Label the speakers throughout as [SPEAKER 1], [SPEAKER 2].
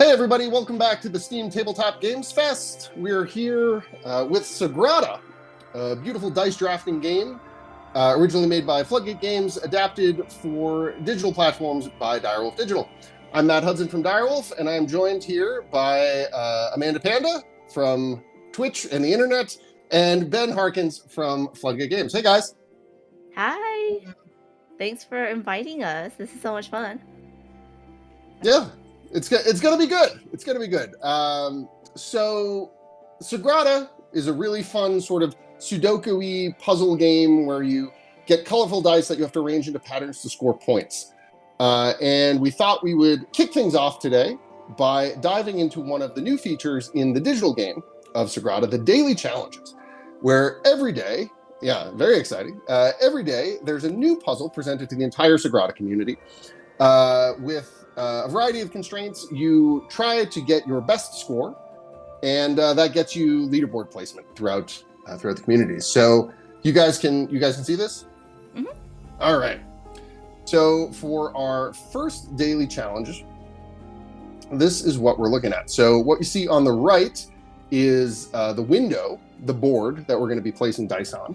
[SPEAKER 1] Hey everybody, welcome back to the Steam Tabletop Games Fest. We're here with Sagrada, a beautiful dice drafting game originally made by Floodgate Games, adapted for digital platforms by Direwolf Digital. I'm Matt Hudson from Direwolf, and I'm joined here by Amanda Panda from Twitch and the internet, and Ben Harkins from Floodgate Games. Hey guys.
[SPEAKER 2] Hi. Thanks for inviting us. This is so much fun.
[SPEAKER 1] Yeah. It's gonna be good. It's gonna be good. So, Sagrada is a really fun sort of Sudoku-y puzzle game where you get colorful dice that you have to arrange into patterns to score points. And we thought we would kick things off today by diving into one of the new features in the digital game of Sagrada, the daily challenges, where every day, very exciting, every day there's a new puzzle presented to the entire Sagrada community with a variety of constraints. You try to get your best score, and that gets you leaderboard placement throughout the community. So you guys can see this?
[SPEAKER 2] Mm-hmm.
[SPEAKER 1] All right. So for our first daily challenge, this is what we're looking at. So what you see on the right is the window, the board that we're going to be placing dice on.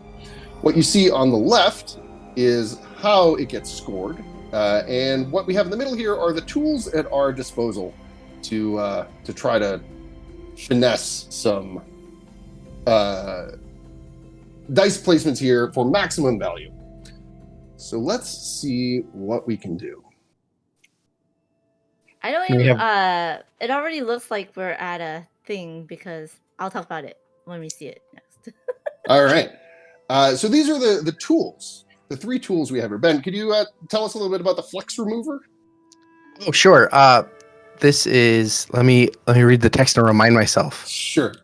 [SPEAKER 1] What you see on the left is how it gets scored. And what we have in the middle here are the tools at our disposal to try to finesse some dice placements here for maximum value. So let's see what we can do.
[SPEAKER 2] I don't even, it already looks like we're at a thing because I'll talk about it when we see it next.
[SPEAKER 1] All right. So these are the tools. The three tools we have here. Ben, could you tell us a little bit about the flex remover?
[SPEAKER 3] Oh, sure. This is, let me read the text and remind myself.
[SPEAKER 1] Sure.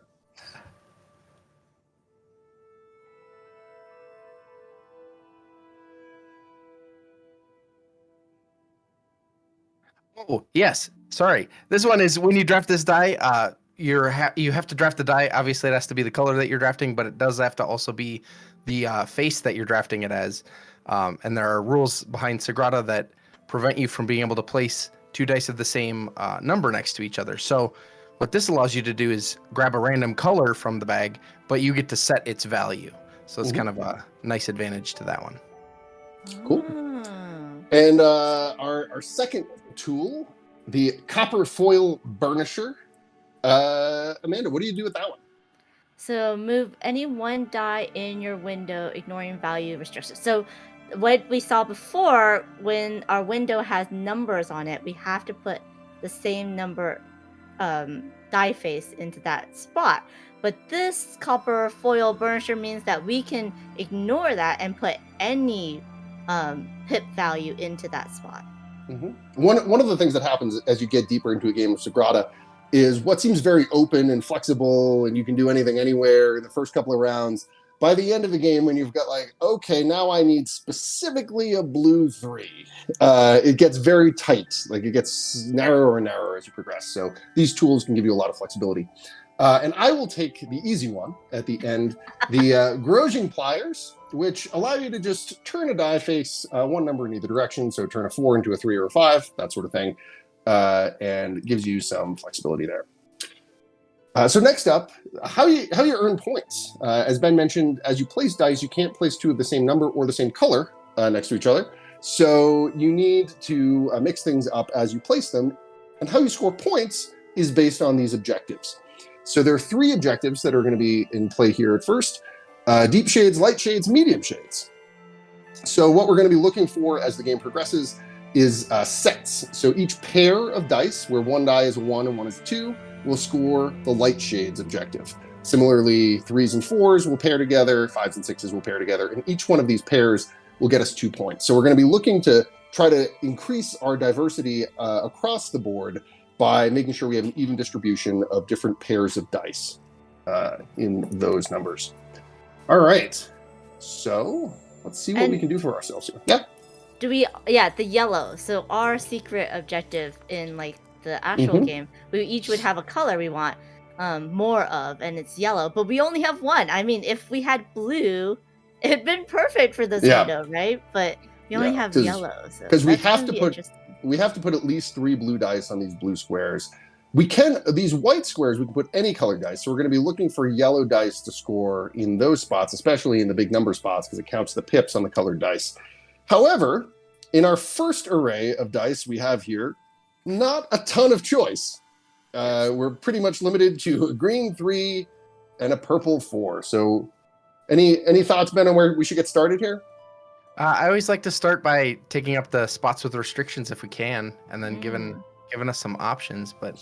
[SPEAKER 3] Oh, yes. Sorry. This one is when you draft this die, you have to draft the die. Obviously, it has to be the color that you're drafting, but it does have to also be the face that you're drafting it as. And there are rules behind Sagrada that prevent you from being able to place two dice of the same number next to each other. So what this allows you to do is grab a random color from the bag, but you get to set its value. So it's kind of a nice advantage to that one.
[SPEAKER 1] Cool. And our second tool, the copper foil burnisher. Amanda, what do you do with that one?
[SPEAKER 2] So move any one die in your window, ignoring value restrictions. So what we saw before, when our window has numbers on it, we have to put the same number die face into that spot. But this copper foil burnisher means that we can ignore that and put any pip value into that spot.
[SPEAKER 1] Mm-hmm. One of the things that happens as you get deeper into a game of Sagrada is what seems very open and flexible, and you can do anything anywhere in the first couple of rounds. By the end of the game, when you've got like, okay, now I need specifically a blue 3, it gets very tight. Like it gets narrower and narrower as you progress. So these tools can give you a lot of flexibility. And I will take the easy one at the end, the Grosjean pliers, which allow you to just turn a die face one number in either direction. So turn a 4 into a 3 or a 5, that sort of thing. And gives you some flexibility there. So next up, how you earn points. As Ben mentioned, as you place dice, you can't place two of the same number or the same color next to each other. So you need to mix things up as you place them. And how you score points is based on these objectives. So there are 3 objectives that are going to be in play here at first. Deep shades, light shades, medium shades. So what we're going to be looking for as the game progresses is sets. So each pair of dice, where one die is a 1 and one is a 2, will score the light shades objective. Similarly, 3s and 4s will pair together, 5s and 6s will pair together, and each one of these pairs will get us 2 points. So we're going to be looking to try to increase our diversity across the board by making sure we have an even distribution of different pairs of dice in those numbers. All right, so let's see what we can do for ourselves here. Yeah.
[SPEAKER 2] The yellow. So our secret objective in like the actual game, we each would have a color we want more of, and it's yellow, but we only have one. I mean, if we had blue, it'd been perfect for this window, right? But we only have yellow.
[SPEAKER 1] Because we have to put at least 3 blue dice on these blue squares. these white squares, we can put any colored dice. So we're going to be looking for yellow dice to score in those spots, especially in the big number spots, because it counts the pips on the colored dice. However, in our first array of dice we have here, not a ton of choice. We're pretty much limited to a green 3 and a purple 4. So any thoughts, Ben, on where we should get started here?
[SPEAKER 3] I always like to start by taking up the spots with restrictions if we can, and then giving us some options. But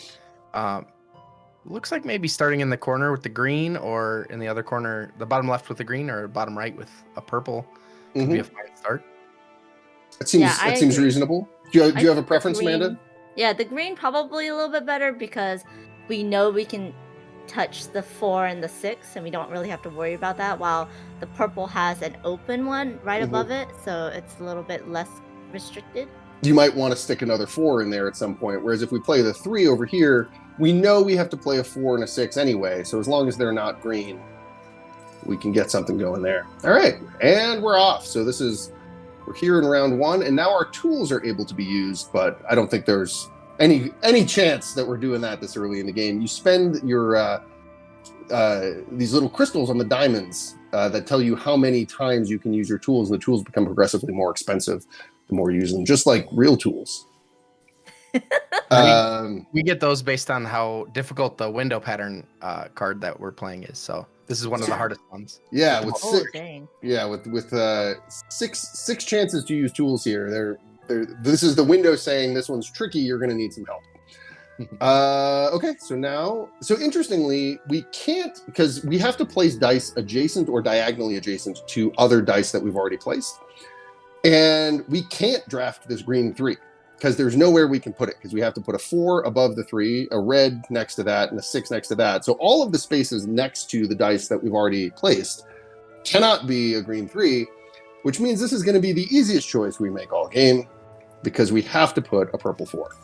[SPEAKER 3] looks like maybe starting in the corner with the green, or in the other corner, the bottom left with the green, or bottom right with a purple could be a fine start.
[SPEAKER 1] It seems reasonable. Do you have a preference, Amanda?
[SPEAKER 2] Yeah, the green probably a little bit better because we know we can touch the 4 and the 6, and we don't really have to worry about that, while the purple has an open one right above it, so it's a little bit less restricted.
[SPEAKER 1] You might want to stick another 4 in there at some point, whereas if we play the 3 over here, we know we have to play a 4 and a 6 anyway, so as long as they're not green, we can get something going there. All right, and we're off. So we're here in round 1, and now our tools are able to be used, but I don't think there's any chance that we're doing that this early in the game. You spend your these little crystals on the diamonds that tell you how many times you can use your tools, and the tools become progressively more expensive the more you use them, just like real tools.
[SPEAKER 3] We get those based on how difficult the window pattern card that we're playing is. So this is one of the hardest ones.
[SPEAKER 1] Yeah, with six chances to use tools here. This is the window saying this one's tricky. You're going to need some help. Okay, so interestingly, we can't, because we have to place dice adjacent or diagonally adjacent to other dice that we've already placed. And we can't draft this green 3 because there's nowhere we can put it, because we have to put a 4 above the 3, a red next to that, and a 6 next to that. So all of the spaces next to the dice that we've already placed cannot be a green 3, which means this is going to be the easiest choice we make all game, because we have to put a purple 4.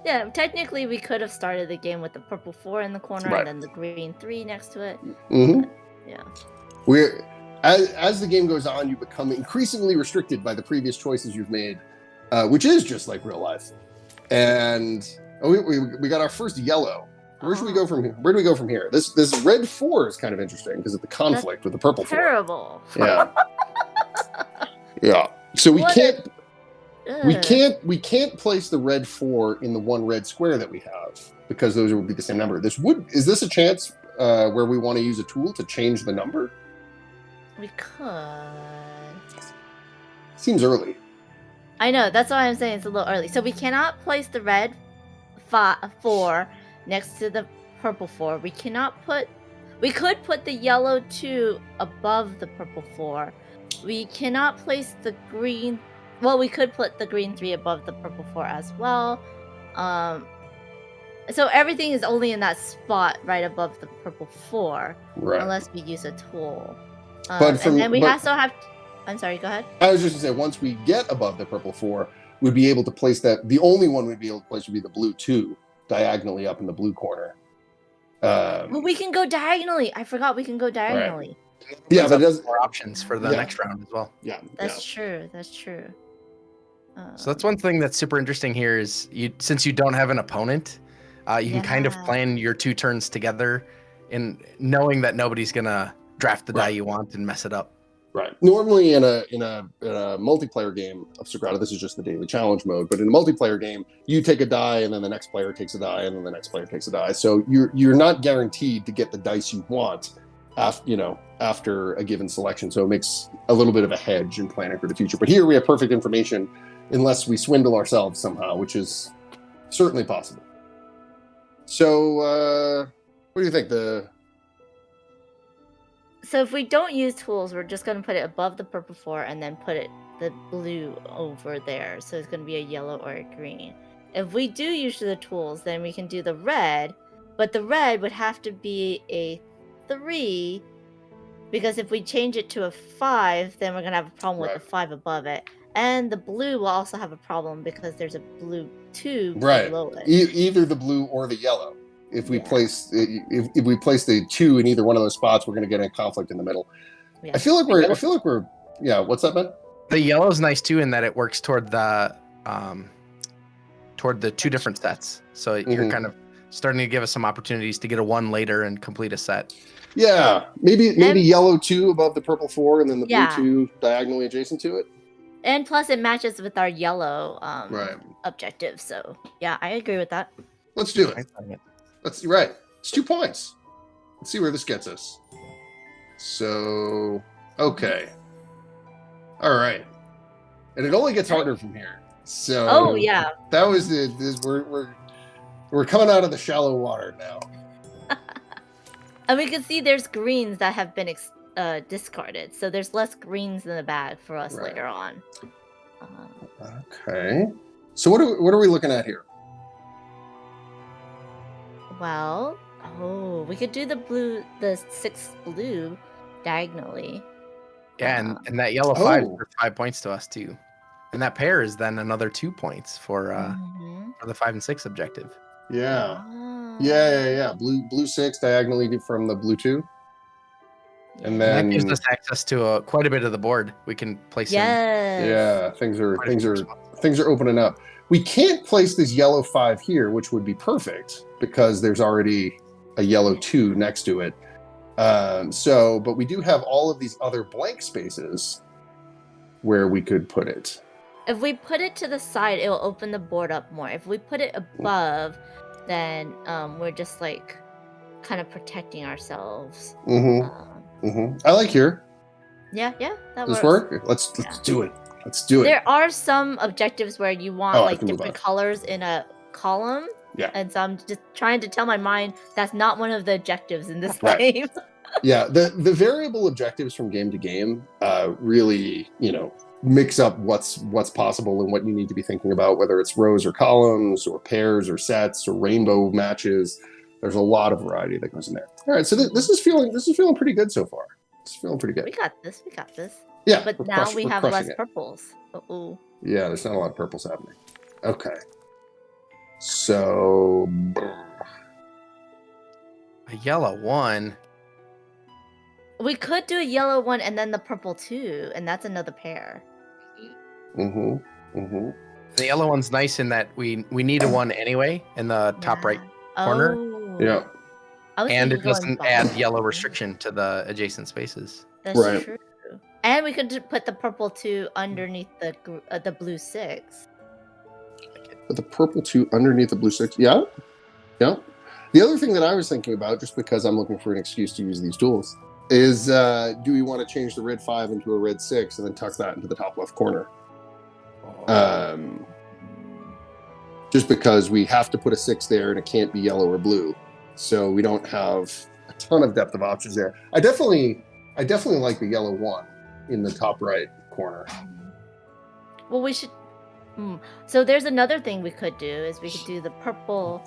[SPEAKER 2] Yeah, technically we could have started the game with the purple 4 in the corner and then the green 3 next to it.
[SPEAKER 1] Mm-hmm.
[SPEAKER 2] Yeah.
[SPEAKER 1] As the game goes on, you become increasingly restricted by the previous choices you've made, which is just like real life. And we got our first yellow. Where should we go from here? Where do we go from here? This red 4 is kind of interesting because of the conflict with the purple 4.
[SPEAKER 2] Terrible.
[SPEAKER 1] Yeah. Yeah. So we can't place the red 4 in the one red square that we have, because those would be the same number. Is this a chance where we want to use a tool to change the number?
[SPEAKER 2] We could.
[SPEAKER 1] Seems early.
[SPEAKER 2] I know, that's why I'm saying it's a little early. So we cannot place the red 4 next to the purple 4. We could put the yellow 2 above the purple 4. We cannot place the green. Well, we could put the green 3 above the purple 4 as well. So everything is only in that spot right above the purple 4, unless we use a tool. I'm sorry, go ahead.
[SPEAKER 1] I was just going to say, once we get above the purple 4, we'd be able to place that. The only one we'd be able to place would be the blue 2, diagonally up in the blue corner.
[SPEAKER 2] Well, we can go diagonally. I forgot we can go diagonally.
[SPEAKER 1] Right. Yeah, but it does
[SPEAKER 3] more options for the next round as well.
[SPEAKER 1] Yeah,
[SPEAKER 2] that's true.
[SPEAKER 3] So that's one thing that's super interesting here is since you don't have an opponent, you can kind of plan your 2 turns together, in knowing that nobody's gonna draft the die you want and mess it up.
[SPEAKER 1] Right. Normally in a multiplayer game of Sagrada, this is just the daily challenge mode, but in a multiplayer game, you take a die and then the next player takes a die and then the next player takes a die. So you're not guaranteed to get the dice you want after a given selection. So it makes a little bit of a hedge in planning for the future. But here we have perfect information, unless we swindle ourselves somehow, which is certainly possible. So what do you think?
[SPEAKER 2] So if we don't use tools, we're just going to put it above the purple 4 and then put the blue over there. So it's going to be a yellow or a green. If we do use the tools, then we can do the red, but the red would have to be a 3, because if we change it to a 5, then we're going to have a problem with the 5 above it. And the blue will also have a problem because there's a blue 2 below it.
[SPEAKER 1] Either the blue or the yellow. If we place the 2 in either one of those spots, we're going to get a conflict in the middle. Yeah. I feel like we're. Yeah. What's that, Ben?
[SPEAKER 3] The yellow is nice too in that it works toward toward the two different sets. So you're kind of starting to give us some opportunities to get a 1 later and complete a set.
[SPEAKER 1] Yeah, maybe yellow 2 above the purple 4, and then the blue 2 diagonally adjacent to it.
[SPEAKER 2] And plus, it matches with our yellow
[SPEAKER 1] right.
[SPEAKER 2] objective. So yeah, I agree with that.
[SPEAKER 1] Let's do it. Let's right. It's 2 points. Let's see where this gets us. So okay, all right, and it only gets harder from here. So that was we're coming out of the shallow water now.
[SPEAKER 2] And we can see there's greens that have been discarded, so there's less greens in the bag for us later on.
[SPEAKER 1] Okay, so what are we looking at here?
[SPEAKER 2] Well, we could do the 6 blue diagonally.
[SPEAKER 3] Yeah, and that yellow 5 for 5 points to us too, and that pair is then another 2 points for the 5 and 6 objective.
[SPEAKER 1] Yeah. Yeah. Blue 6 diagonally from the blue 2. And then
[SPEAKER 3] that gives us access to quite a bit of the board. We can place in.
[SPEAKER 1] Yeah, things are opening up. We can't place this yellow 5 here, which would be perfect because there's already a yellow 2 next to it. But we do have all of these other blank spaces where we could put it.
[SPEAKER 2] If we put it to the side, it will open the board up more. If we put it above, then we're just like kind of protecting ourselves.
[SPEAKER 1] I like here.
[SPEAKER 2] Yeah, that
[SPEAKER 1] Does
[SPEAKER 2] works.
[SPEAKER 1] Work? Let's do it. Let's do it.
[SPEAKER 2] There are some objectives where you want like different colors in a column.
[SPEAKER 1] Yeah.
[SPEAKER 2] And so I'm just trying to tell my mind that's not one of the objectives in this game.
[SPEAKER 1] Yeah, the variable objectives from game to game really, mix up what's possible and what you need to be thinking about, whether it's rows or columns or pairs or sets or rainbow matches. There's a lot of variety that goes in there. All right, so this is feeling pretty good so far. It's feeling pretty good.
[SPEAKER 2] We got this.
[SPEAKER 1] Yeah,
[SPEAKER 2] but now we have less purples. Uh-oh.
[SPEAKER 1] Yeah, there's not a lot of purples happening. Okay. So
[SPEAKER 3] a yellow 1.
[SPEAKER 2] We could do a yellow 1 and then the purple 2, and that's another pair.
[SPEAKER 3] The yellow 1's nice in that we need a 1 anyway in the top right corner.
[SPEAKER 1] Yeah.
[SPEAKER 3] And it doesn't add yellow restriction to the adjacent spaces.
[SPEAKER 2] That's true. And we could put the purple 2 underneath the blue 6.
[SPEAKER 1] Put the purple 2 underneath the blue 6. Yeah. The other thing that I was thinking about, just because I'm looking for an excuse to use these tools, is do we want to change the red 5 into a red 6 and then tuck that into the top left corner? Just because we have to put a 6 there and it can't be yellow or blue. So we don't have a ton of depth of options there. I definitely like the yellow 1 in the top right corner.
[SPEAKER 2] Well, we should... So there's another thing we could do, is we could do the purple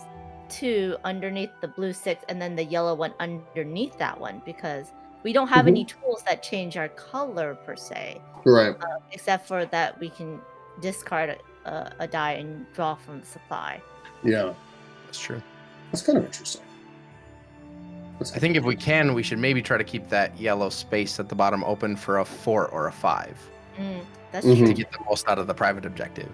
[SPEAKER 2] 2 underneath the blue 6 and then the yellow 1 underneath that one, because we don't have any tools that change our color per se.
[SPEAKER 1] Right.
[SPEAKER 2] Except for that we can discard a die and draw from the supply.
[SPEAKER 1] Yeah.
[SPEAKER 3] That's true.
[SPEAKER 1] That's kind of interesting.
[SPEAKER 3] I think if we can, we should maybe try to keep that yellow space at the bottom open for a 4 or a 5.
[SPEAKER 2] That's true.
[SPEAKER 3] To get the most out of the private objective.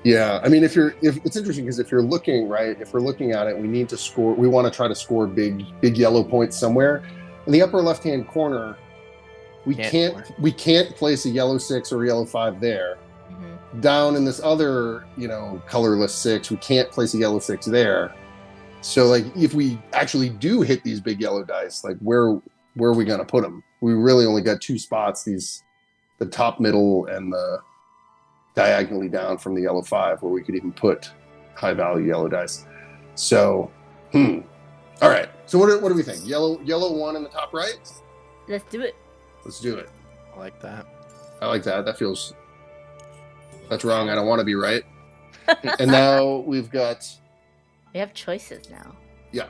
[SPEAKER 1] Yeah, I mean, if it's interesting because if you're looking if we're looking at it, we need to score. We want to try to score big yellow points somewhere. In the upper left-hand corner, we can't place a yellow 6 or a yellow 5 there. Down in this other, colorless 6, we can't place a yellow 6 there. So, like, if we actually do hit these big yellow dice, like, where are we going to put them? We really only got 2 spots, the top, middle, and the diagonally down from the yellow 5, where we could even put high-value yellow dice. So, all right. So what do we think? Yellow 1 in the top right?
[SPEAKER 2] Let's do it.
[SPEAKER 1] Let's do it.
[SPEAKER 3] I like that.
[SPEAKER 1] I like that. That's wrong. I don't want to be right. And now we
[SPEAKER 2] have choices now.
[SPEAKER 1] Yeah,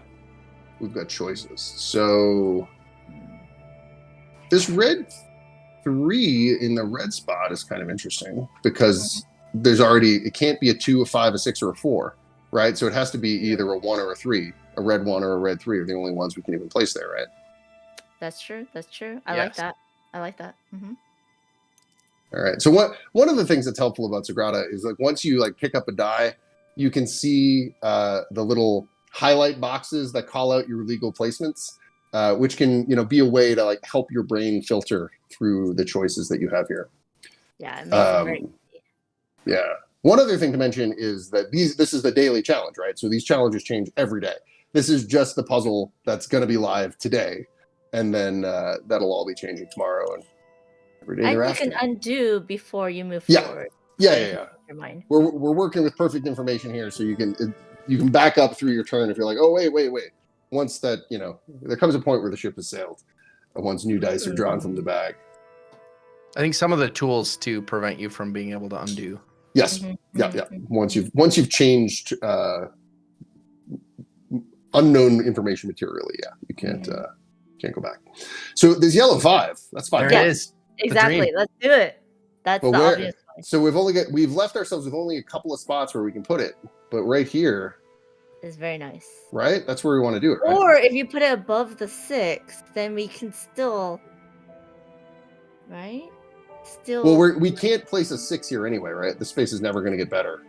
[SPEAKER 1] we've got choices. So this red 3 in the red spot is kind of interesting because it can't be a 2, a 5, a 6, or a 4, right? So it has to be either a 1 or a 3. A red 1 or a red 3 are the only ones we can even place there, right?
[SPEAKER 2] That's true. I like that.
[SPEAKER 1] All right. So one of the things that's helpful about Sagrada is like once you like pick up a die, you can see the little highlight boxes that call out your legal placements, which can be a way to like help your brain filter through the choices that you have here.
[SPEAKER 2] Yeah, it makes it very easy.
[SPEAKER 1] Yeah. One other thing to mention is that this is the daily challenge, right? So these challenges change every day. This is just the puzzle that's going to be live today, and then that'll all be changing tomorrow and every day
[SPEAKER 2] And
[SPEAKER 1] thereafter.
[SPEAKER 2] you can undo before you move
[SPEAKER 1] Yeah.
[SPEAKER 2] forward.
[SPEAKER 1] Yeah.
[SPEAKER 2] Your mind.
[SPEAKER 1] We're working with perfect information here, so you can back up through your turn if you're like, oh wait. Once that there comes a point where the ship has sailed, and once new dice are drawn from the bag.
[SPEAKER 3] I think some of the tools to prevent you from being able to undo.
[SPEAKER 1] Yes. Yeah. Once you've changed unknown information materially, you can't go back. So there's yellow 5. That's 5.
[SPEAKER 3] There it is.
[SPEAKER 2] Exactly. Let's do it. That's the obvious one.
[SPEAKER 1] So we've left ourselves with only a couple of spots where we can put it, but right here
[SPEAKER 2] is very nice.
[SPEAKER 1] Right? That's where we want to do it. Right?
[SPEAKER 2] Or if you put it above the 6, then we can still, right?
[SPEAKER 1] Well, we can't place a 6 here anyway, right? The space is never going to get better.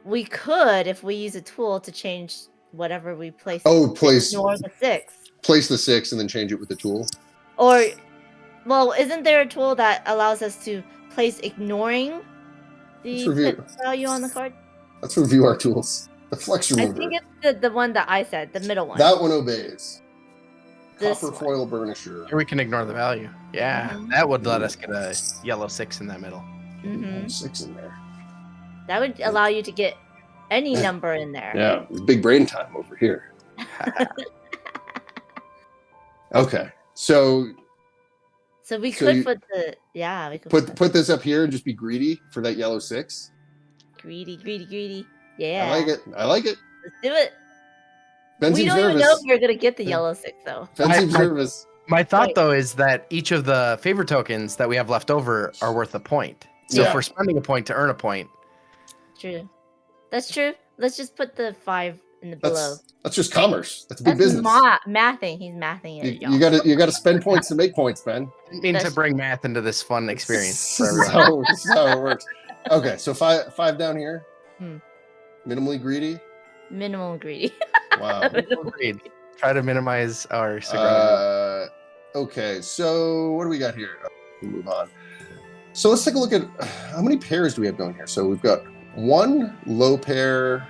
[SPEAKER 2] We could if we use a tool to change whatever we place.
[SPEAKER 1] Ignore
[SPEAKER 2] the 6.
[SPEAKER 1] Place the 6 and then change it with the tool.
[SPEAKER 2] Or, well, isn't there a tool that allows us to place ignoring the value on the card?
[SPEAKER 1] Let's review our tools. The flex remover.
[SPEAKER 2] I think it's the one that I said, the middle one.
[SPEAKER 1] That one obeys.
[SPEAKER 2] This
[SPEAKER 1] Copper foil burnisher.
[SPEAKER 3] Here we can ignore the value. Yeah, that would let us get a yellow 6 in that middle.
[SPEAKER 1] 6 in there.
[SPEAKER 2] That would allow you to get any number in there.
[SPEAKER 1] Yeah, big brain time over here. Okay, so
[SPEAKER 2] we could put we could
[SPEAKER 1] put this up here and just be greedy for that yellow 6.
[SPEAKER 2] Greedy. Yeah,
[SPEAKER 1] I like it.
[SPEAKER 2] Let's do it.
[SPEAKER 1] Ben
[SPEAKER 2] we don't even know if we're gonna get the yellow 6 though.
[SPEAKER 1] Ben seems nervous.
[SPEAKER 3] My thought though is that each of the favor tokens that we have left over are worth a point. So if we're spending a point to earn a point.
[SPEAKER 2] True. That's true. Let's just put the 5 in the below.
[SPEAKER 1] That's just commerce. That's big business.
[SPEAKER 2] Mathing. He's mathing it.
[SPEAKER 1] You gotta spend points to make points, Ben.
[SPEAKER 3] Didn't mean to bring math into this fun experience.
[SPEAKER 1] This is how it works. Okay, so 5 down here. Minimally greedy.
[SPEAKER 2] Minimal greedy.
[SPEAKER 1] Wow.
[SPEAKER 3] Greed. Try to minimize our
[SPEAKER 1] okay, so what do we got here? We'll move on. So let's take a look at how many pairs do we have going here. So we've got 1 low pair.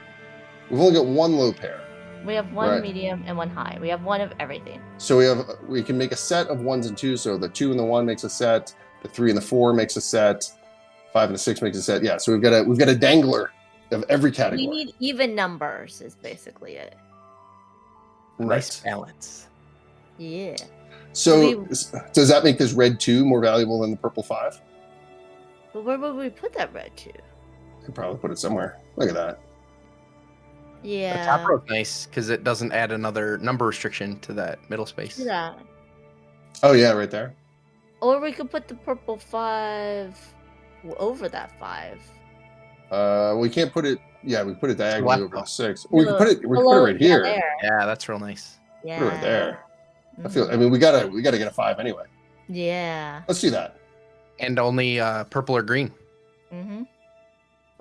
[SPEAKER 1] We've only got 1 low pair.
[SPEAKER 2] We have 1 medium and 1 high. We have 1 of everything.
[SPEAKER 1] So we can make a set of 1s and 2s. So the 2 and the 1 makes a set. The 3 and the 4 makes a set. 5 and the 6 makes a set. Yeah. So we've got a dangler of every category.
[SPEAKER 2] We need even numbers is basically it.
[SPEAKER 3] Nice balance.
[SPEAKER 2] Yeah.
[SPEAKER 1] So does that make this red 2 more valuable than the purple 5?
[SPEAKER 2] But where would we put that red 2?
[SPEAKER 1] Could probably put it somewhere. Look at that.
[SPEAKER 2] Yeah.
[SPEAKER 3] The top row's nice because it doesn't add another number restriction to that middle space.
[SPEAKER 2] Yeah.
[SPEAKER 1] Oh yeah, right there.
[SPEAKER 2] Or we could put the purple 5 over that 5.
[SPEAKER 1] We can't put it. Yeah, we put it diagonally over the 6. Or we can put it right here.
[SPEAKER 3] Yeah, that's real nice.
[SPEAKER 2] Yeah.
[SPEAKER 1] Put it right there. I mean, we gotta get a 5 anyway.
[SPEAKER 2] Yeah.
[SPEAKER 1] Let's do that.
[SPEAKER 3] And only purple or green.
[SPEAKER 2] Mm-hmm.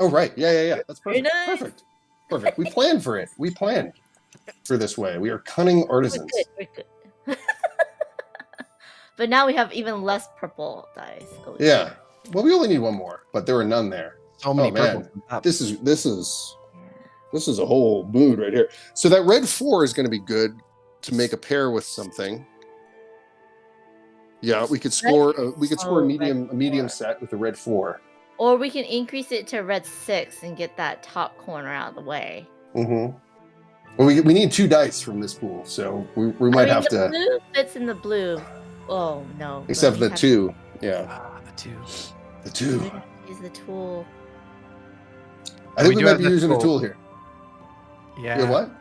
[SPEAKER 1] Oh right, yeah. That's perfect.
[SPEAKER 2] Nice.
[SPEAKER 1] Perfect. We planned for it. We planned for this way. We are cunning artisans.
[SPEAKER 2] We're good. But now we have even less purple dice.
[SPEAKER 1] Yeah. Well, we only need 1 more, but there were none there.
[SPEAKER 3] So many purple.
[SPEAKER 1] This is a whole mood right here. So that red 4 is going to be good to make a pair with something. Yeah, we could score a medium set with the red 4.
[SPEAKER 2] Or we can increase it to red 6 and get that top corner out of the way.
[SPEAKER 1] Mm-hmm. Well, we need 2 dice from this pool, so we might have to.
[SPEAKER 2] The blue fits in the blue. Oh no!
[SPEAKER 1] Except for the 2. Yeah.
[SPEAKER 3] The 2.
[SPEAKER 1] The 2.
[SPEAKER 2] Use the tool.
[SPEAKER 1] I think we might be using a tool here.
[SPEAKER 3] Yeah.
[SPEAKER 1] Yeah. What?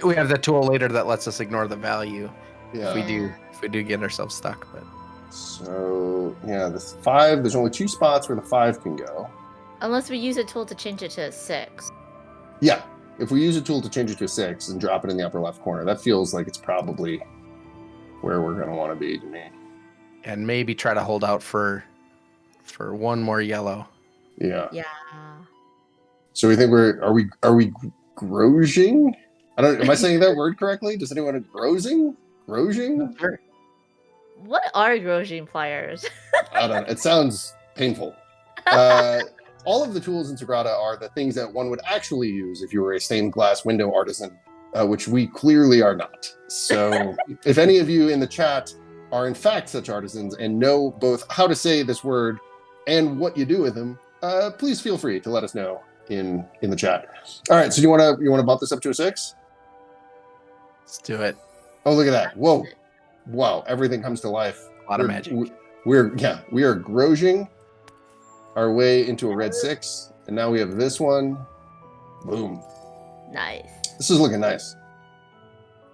[SPEAKER 3] We have the tool later that lets us ignore the value.
[SPEAKER 1] Yeah.
[SPEAKER 3] If we do get ourselves stuck, but.
[SPEAKER 1] So yeah, this 5. There's only 2 spots where the 5 can go.
[SPEAKER 2] Unless we use a tool to change it to a 6.
[SPEAKER 1] Yeah, if we use a tool to change it to a 6 and drop it in the upper left corner, that feels like it's probably where we're going to want to be to me.
[SPEAKER 3] And maybe try to hold out for for one more yellow.
[SPEAKER 1] Yeah.
[SPEAKER 2] Yeah.
[SPEAKER 1] So we think are we grosing? I don't. Am I saying that word correctly? Does anyone grosing? Grosing?
[SPEAKER 3] Sure.
[SPEAKER 2] What are Grosjean pliers?
[SPEAKER 1] I don't know. It sounds painful. All of the tools in Sagrada are the things that one would actually use if you were a stained glass window artisan, which we clearly are not. So if any of you in the chat are in fact such artisans and know both how to say this word and what you do with them, please feel free to let us know in the chat. All right, so you want to bump this up to a 6?
[SPEAKER 3] Let's do it.
[SPEAKER 1] Oh, look at that. Whoa. Wow, everything comes to life.
[SPEAKER 3] A lot of magic.
[SPEAKER 1] We are grosing our way into a red 6, and now we have this one. Boom.
[SPEAKER 2] Nice.
[SPEAKER 1] This is looking nice.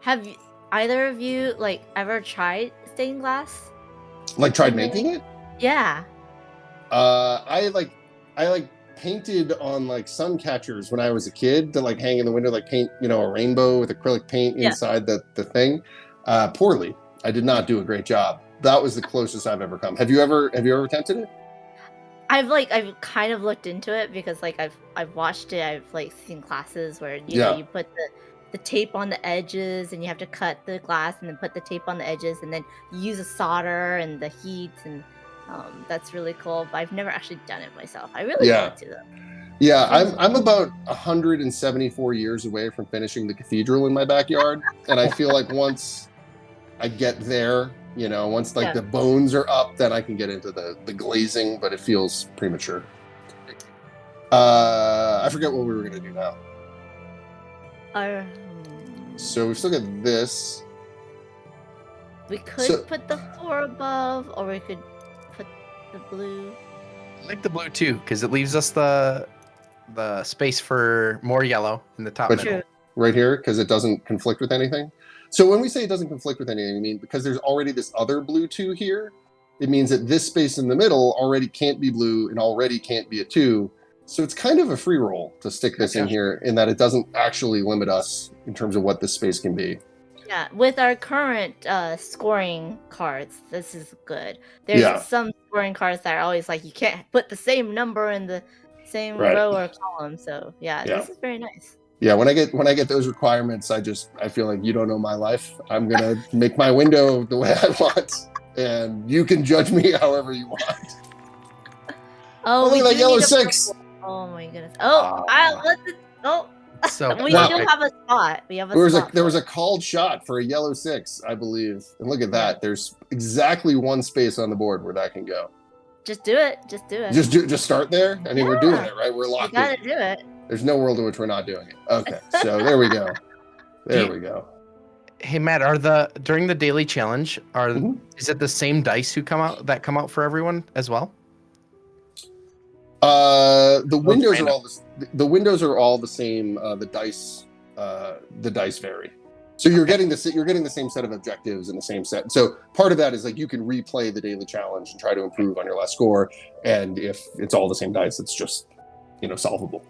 [SPEAKER 2] Have either of you ever tried stained glass?
[SPEAKER 1] Like tried making it?
[SPEAKER 2] Yeah.
[SPEAKER 1] I painted on sun catchers when I was a kid to hang in the window, paint a rainbow with acrylic paint inside the thing. Poorly. I did not do a great job. That was the closest I've ever come. Have you ever attempted it?
[SPEAKER 2] I've kind of looked into it because I've watched it. I've seen classes where you put the tape on the edges and you have to cut the glass and then put the tape on the edges and then use a solder and the heat and that's really cool. But I've never actually done it myself. I really want to though.
[SPEAKER 1] Yeah, I'm about 174 years away from finishing the cathedral in my backyard, and I feel like once I get there, once the bones are up, then I can get into the glazing, but it feels premature. I forget what we were going to do now. So we've still got this.
[SPEAKER 2] We could put the 4 above, or we could put the blue.
[SPEAKER 3] I like the blue too, because it leaves us the space for more yellow in the top middle.
[SPEAKER 1] Right here, because it doesn't conflict with anything. So when we say it doesn't conflict with anything, I mean because there's already this other blue 2 here, it means that this space in the middle already can't be blue and already can't be a 2. So it's kind of a free roll to stick this in here in that it doesn't actually limit us in terms of what this space can be.
[SPEAKER 2] Yeah, with our current scoring cards, this is good. There's some scoring cards that are always you can't put the same number in the same row or column. So this is very nice.
[SPEAKER 1] Yeah, when I get those requirements, I feel like you don't know my life. I'm gonna make my window the way I want, and you can judge me however you want.
[SPEAKER 2] Oh,
[SPEAKER 1] look at that yellow 6.
[SPEAKER 2] Oh my goodness. So we still have a spot. We have
[SPEAKER 1] There was a called shot for a yellow 6, I believe. And look at that. There's exactly one space on the board where that can go.
[SPEAKER 2] Just do it. Just do it.
[SPEAKER 1] Just start there. I mean, we're doing it, right? We're locked in.
[SPEAKER 2] You gotta do it.
[SPEAKER 1] There's no world in which we're not doing it. Okay, so there we go. There we go.
[SPEAKER 3] Hey Matt, during the daily challenge, is it the same dice come out for everyone as well?
[SPEAKER 1] The windows are all the same. The dice vary. So you're getting the same set of objectives and the same set. So part of that is you can replay the daily challenge and try to improve on your last score. And if it's all the same dice, it's just solvable.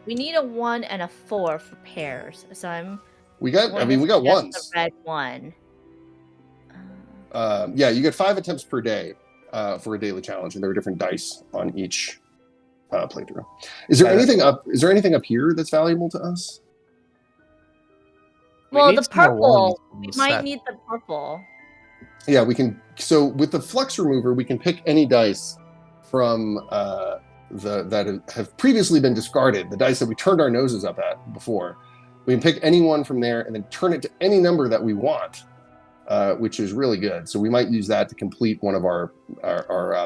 [SPEAKER 2] We need a 1 and a 4 for pairs. So
[SPEAKER 1] we got ones.
[SPEAKER 2] The red 1.
[SPEAKER 1] You get 5 attempts per day for a daily challenge, and there are different dice on each playthrough. Is there anything up here that's valuable to us?
[SPEAKER 2] Well, the purple. We might need the purple.
[SPEAKER 1] Yeah, we can. So with the flux remover, we can pick any dice from that have previously been discarded, the dice that we turned our noses up at before. We can pick any one from there and then turn it to any number that we want, which is really good. So we might use that to complete one of our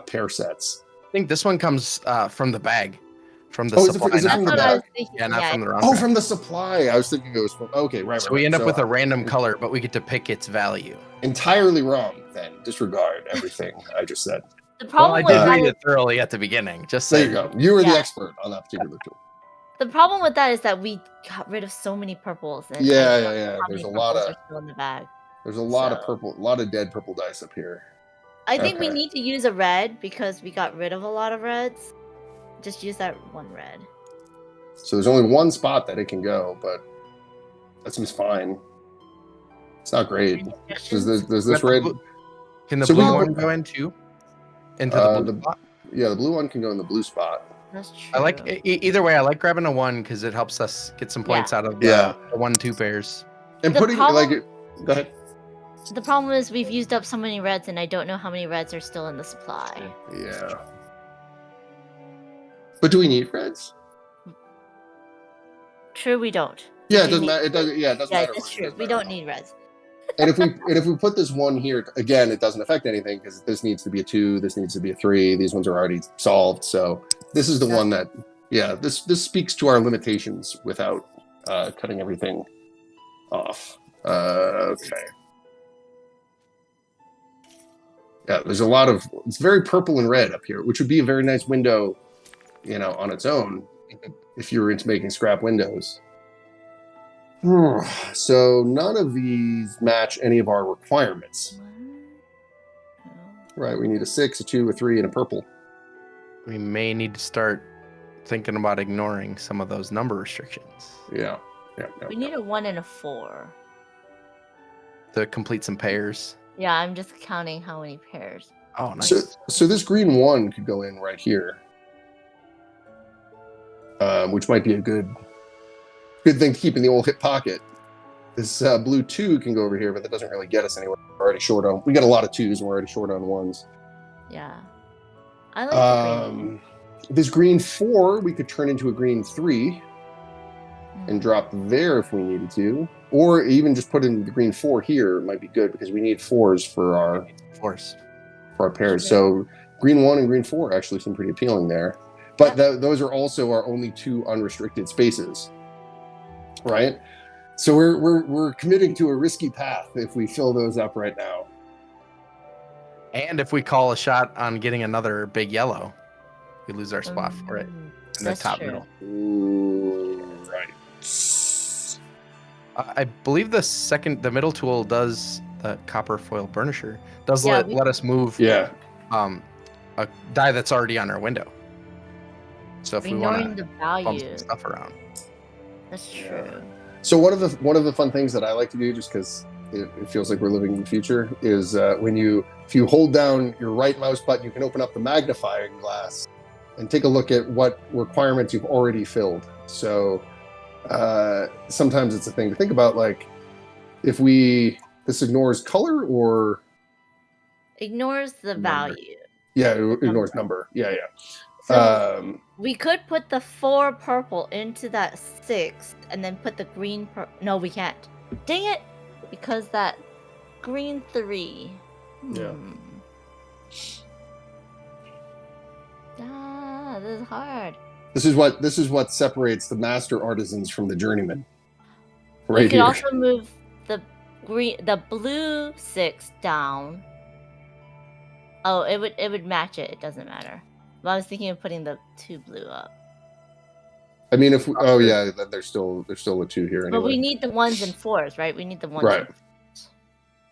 [SPEAKER 1] pair sets.
[SPEAKER 3] I think this one comes from the bag. From the
[SPEAKER 1] supply.
[SPEAKER 3] Is it from the
[SPEAKER 1] bag?
[SPEAKER 3] Not from the round.
[SPEAKER 1] From the supply. I was thinking it was from... Okay, right.
[SPEAKER 3] So we end up with a random color, but we get to pick its value.
[SPEAKER 1] Entirely wrong, then. Disregard everything I just said.
[SPEAKER 2] The problem
[SPEAKER 3] I did read it thoroughly at the beginning. Just
[SPEAKER 1] there you go. You were the expert on that particular tool.
[SPEAKER 2] The problem with that is that we got rid of so many purples. And
[SPEAKER 1] There's a lot of
[SPEAKER 2] still in the bag.
[SPEAKER 1] There's a lot of purple, a lot of dead purple dice up here.
[SPEAKER 2] I think we need to use a red because we got rid of a lot of reds. Just use that one red.
[SPEAKER 1] So there's only one spot that it can go, but that seems fine. It's not great. Does this red?
[SPEAKER 3] Can the blue one go in too? into the blue spot.
[SPEAKER 1] Yeah, the blue one can go in the blue spot.
[SPEAKER 2] That's true.
[SPEAKER 3] I like either way. I like grabbing a 1 because it helps us get some points out of
[SPEAKER 1] Yeah.
[SPEAKER 3] the 1-2 pairs.
[SPEAKER 1] And
[SPEAKER 2] The
[SPEAKER 1] putting
[SPEAKER 2] problem-
[SPEAKER 1] go ahead.
[SPEAKER 2] The problem is we've used up so many reds, and I don't know how many reds are still in the supply.
[SPEAKER 1] Yeah. But do we need reds?
[SPEAKER 2] True, we don't.
[SPEAKER 1] Yeah,
[SPEAKER 2] We
[SPEAKER 1] it doesn't
[SPEAKER 2] need-
[SPEAKER 1] matter. It doesn't. Yeah, it doesn't
[SPEAKER 2] Yeah,
[SPEAKER 1] matter.
[SPEAKER 2] that's
[SPEAKER 1] It
[SPEAKER 2] true.
[SPEAKER 1] doesn't
[SPEAKER 2] We
[SPEAKER 1] matter
[SPEAKER 2] don't
[SPEAKER 1] at all.
[SPEAKER 2] need reds.
[SPEAKER 1] And if we put this one here again, it doesn't affect anything because this needs to be a 2. This needs to be a 3. These ones are already solved. So this is the one that. Yeah, this speaks to our limitations without cutting everything off. Okay. Yeah, there's a lot of. It's very purple and red up here, which would be a very nice window, on its own, if you were into making scrap windows. So none of these match any of our requirements. Right, we need a 6, a 2, a 3, and a purple.
[SPEAKER 3] We may need to start thinking about ignoring some of those number restrictions
[SPEAKER 1] Yeah.
[SPEAKER 2] We need a 1 and a 4.
[SPEAKER 3] to complete some pairs.
[SPEAKER 2] Yeah, I'm just counting how many pairs.
[SPEAKER 3] Oh, nice.
[SPEAKER 1] So this green 1 could go in right here, which might be a good thing to keep in the old hip pocket. This blue 2 can go over here, but that doesn't really get us anywhere. We're already short on. We got a lot of 2s, and we're already short on 1s.
[SPEAKER 2] Yeah. I like the green.
[SPEAKER 1] This green 4 we could turn into a green 3
[SPEAKER 2] Mm.
[SPEAKER 1] and drop there if we needed to, or even just put in the green 4 here might be good because we need 4s for our
[SPEAKER 3] Force.
[SPEAKER 1] pairs. So green 1 and green 4 actually seem pretty appealing there, but those are also our only 2 unrestricted spaces, right? So we're committing to a risky path if we fill those up right now.
[SPEAKER 3] And if we call a shot on getting another big yellow, we lose our spot for it in the
[SPEAKER 2] That's
[SPEAKER 3] top
[SPEAKER 2] true.
[SPEAKER 3] middle.
[SPEAKER 1] Ooh, right.
[SPEAKER 3] I believe the middle tool does the copper foil burnisher does
[SPEAKER 2] Yeah,
[SPEAKER 3] let us move
[SPEAKER 1] Yeah.
[SPEAKER 3] a die that's already on our window. So if we
[SPEAKER 2] Ignoring
[SPEAKER 3] want
[SPEAKER 2] the
[SPEAKER 3] to bump some
[SPEAKER 2] value.
[SPEAKER 3] stuff around,
[SPEAKER 2] That's true.
[SPEAKER 1] So one of the fun things that I like to do, just because it feels like we're living in the future, is if you hold down your right mouse button, you can open up the magnifying glass and take a look at what requirements you've already filled. So sometimes it's a thing to think about, like if this ignores color or
[SPEAKER 2] Ignores the
[SPEAKER 1] Number.
[SPEAKER 2] value.
[SPEAKER 1] yeah, it ignores number. Yeah.
[SPEAKER 2] So we could put the 4 purple into that 6 and then put the green no, we can't. Dang it! Because that green 3.
[SPEAKER 1] Yeah.
[SPEAKER 2] This is hard.
[SPEAKER 1] This is what separates the master artisans from the journeyman.
[SPEAKER 2] We
[SPEAKER 1] Right
[SPEAKER 2] could
[SPEAKER 1] here.
[SPEAKER 2] also move the blue 6 down. Oh, it would match it. It doesn't matter. But I was thinking of putting the 2 blue up.
[SPEAKER 1] I mean, then there's still a 2 here anyway.
[SPEAKER 2] But we need the 1s and 4s, right? We need the 1s
[SPEAKER 1] Right.
[SPEAKER 2] and 4s.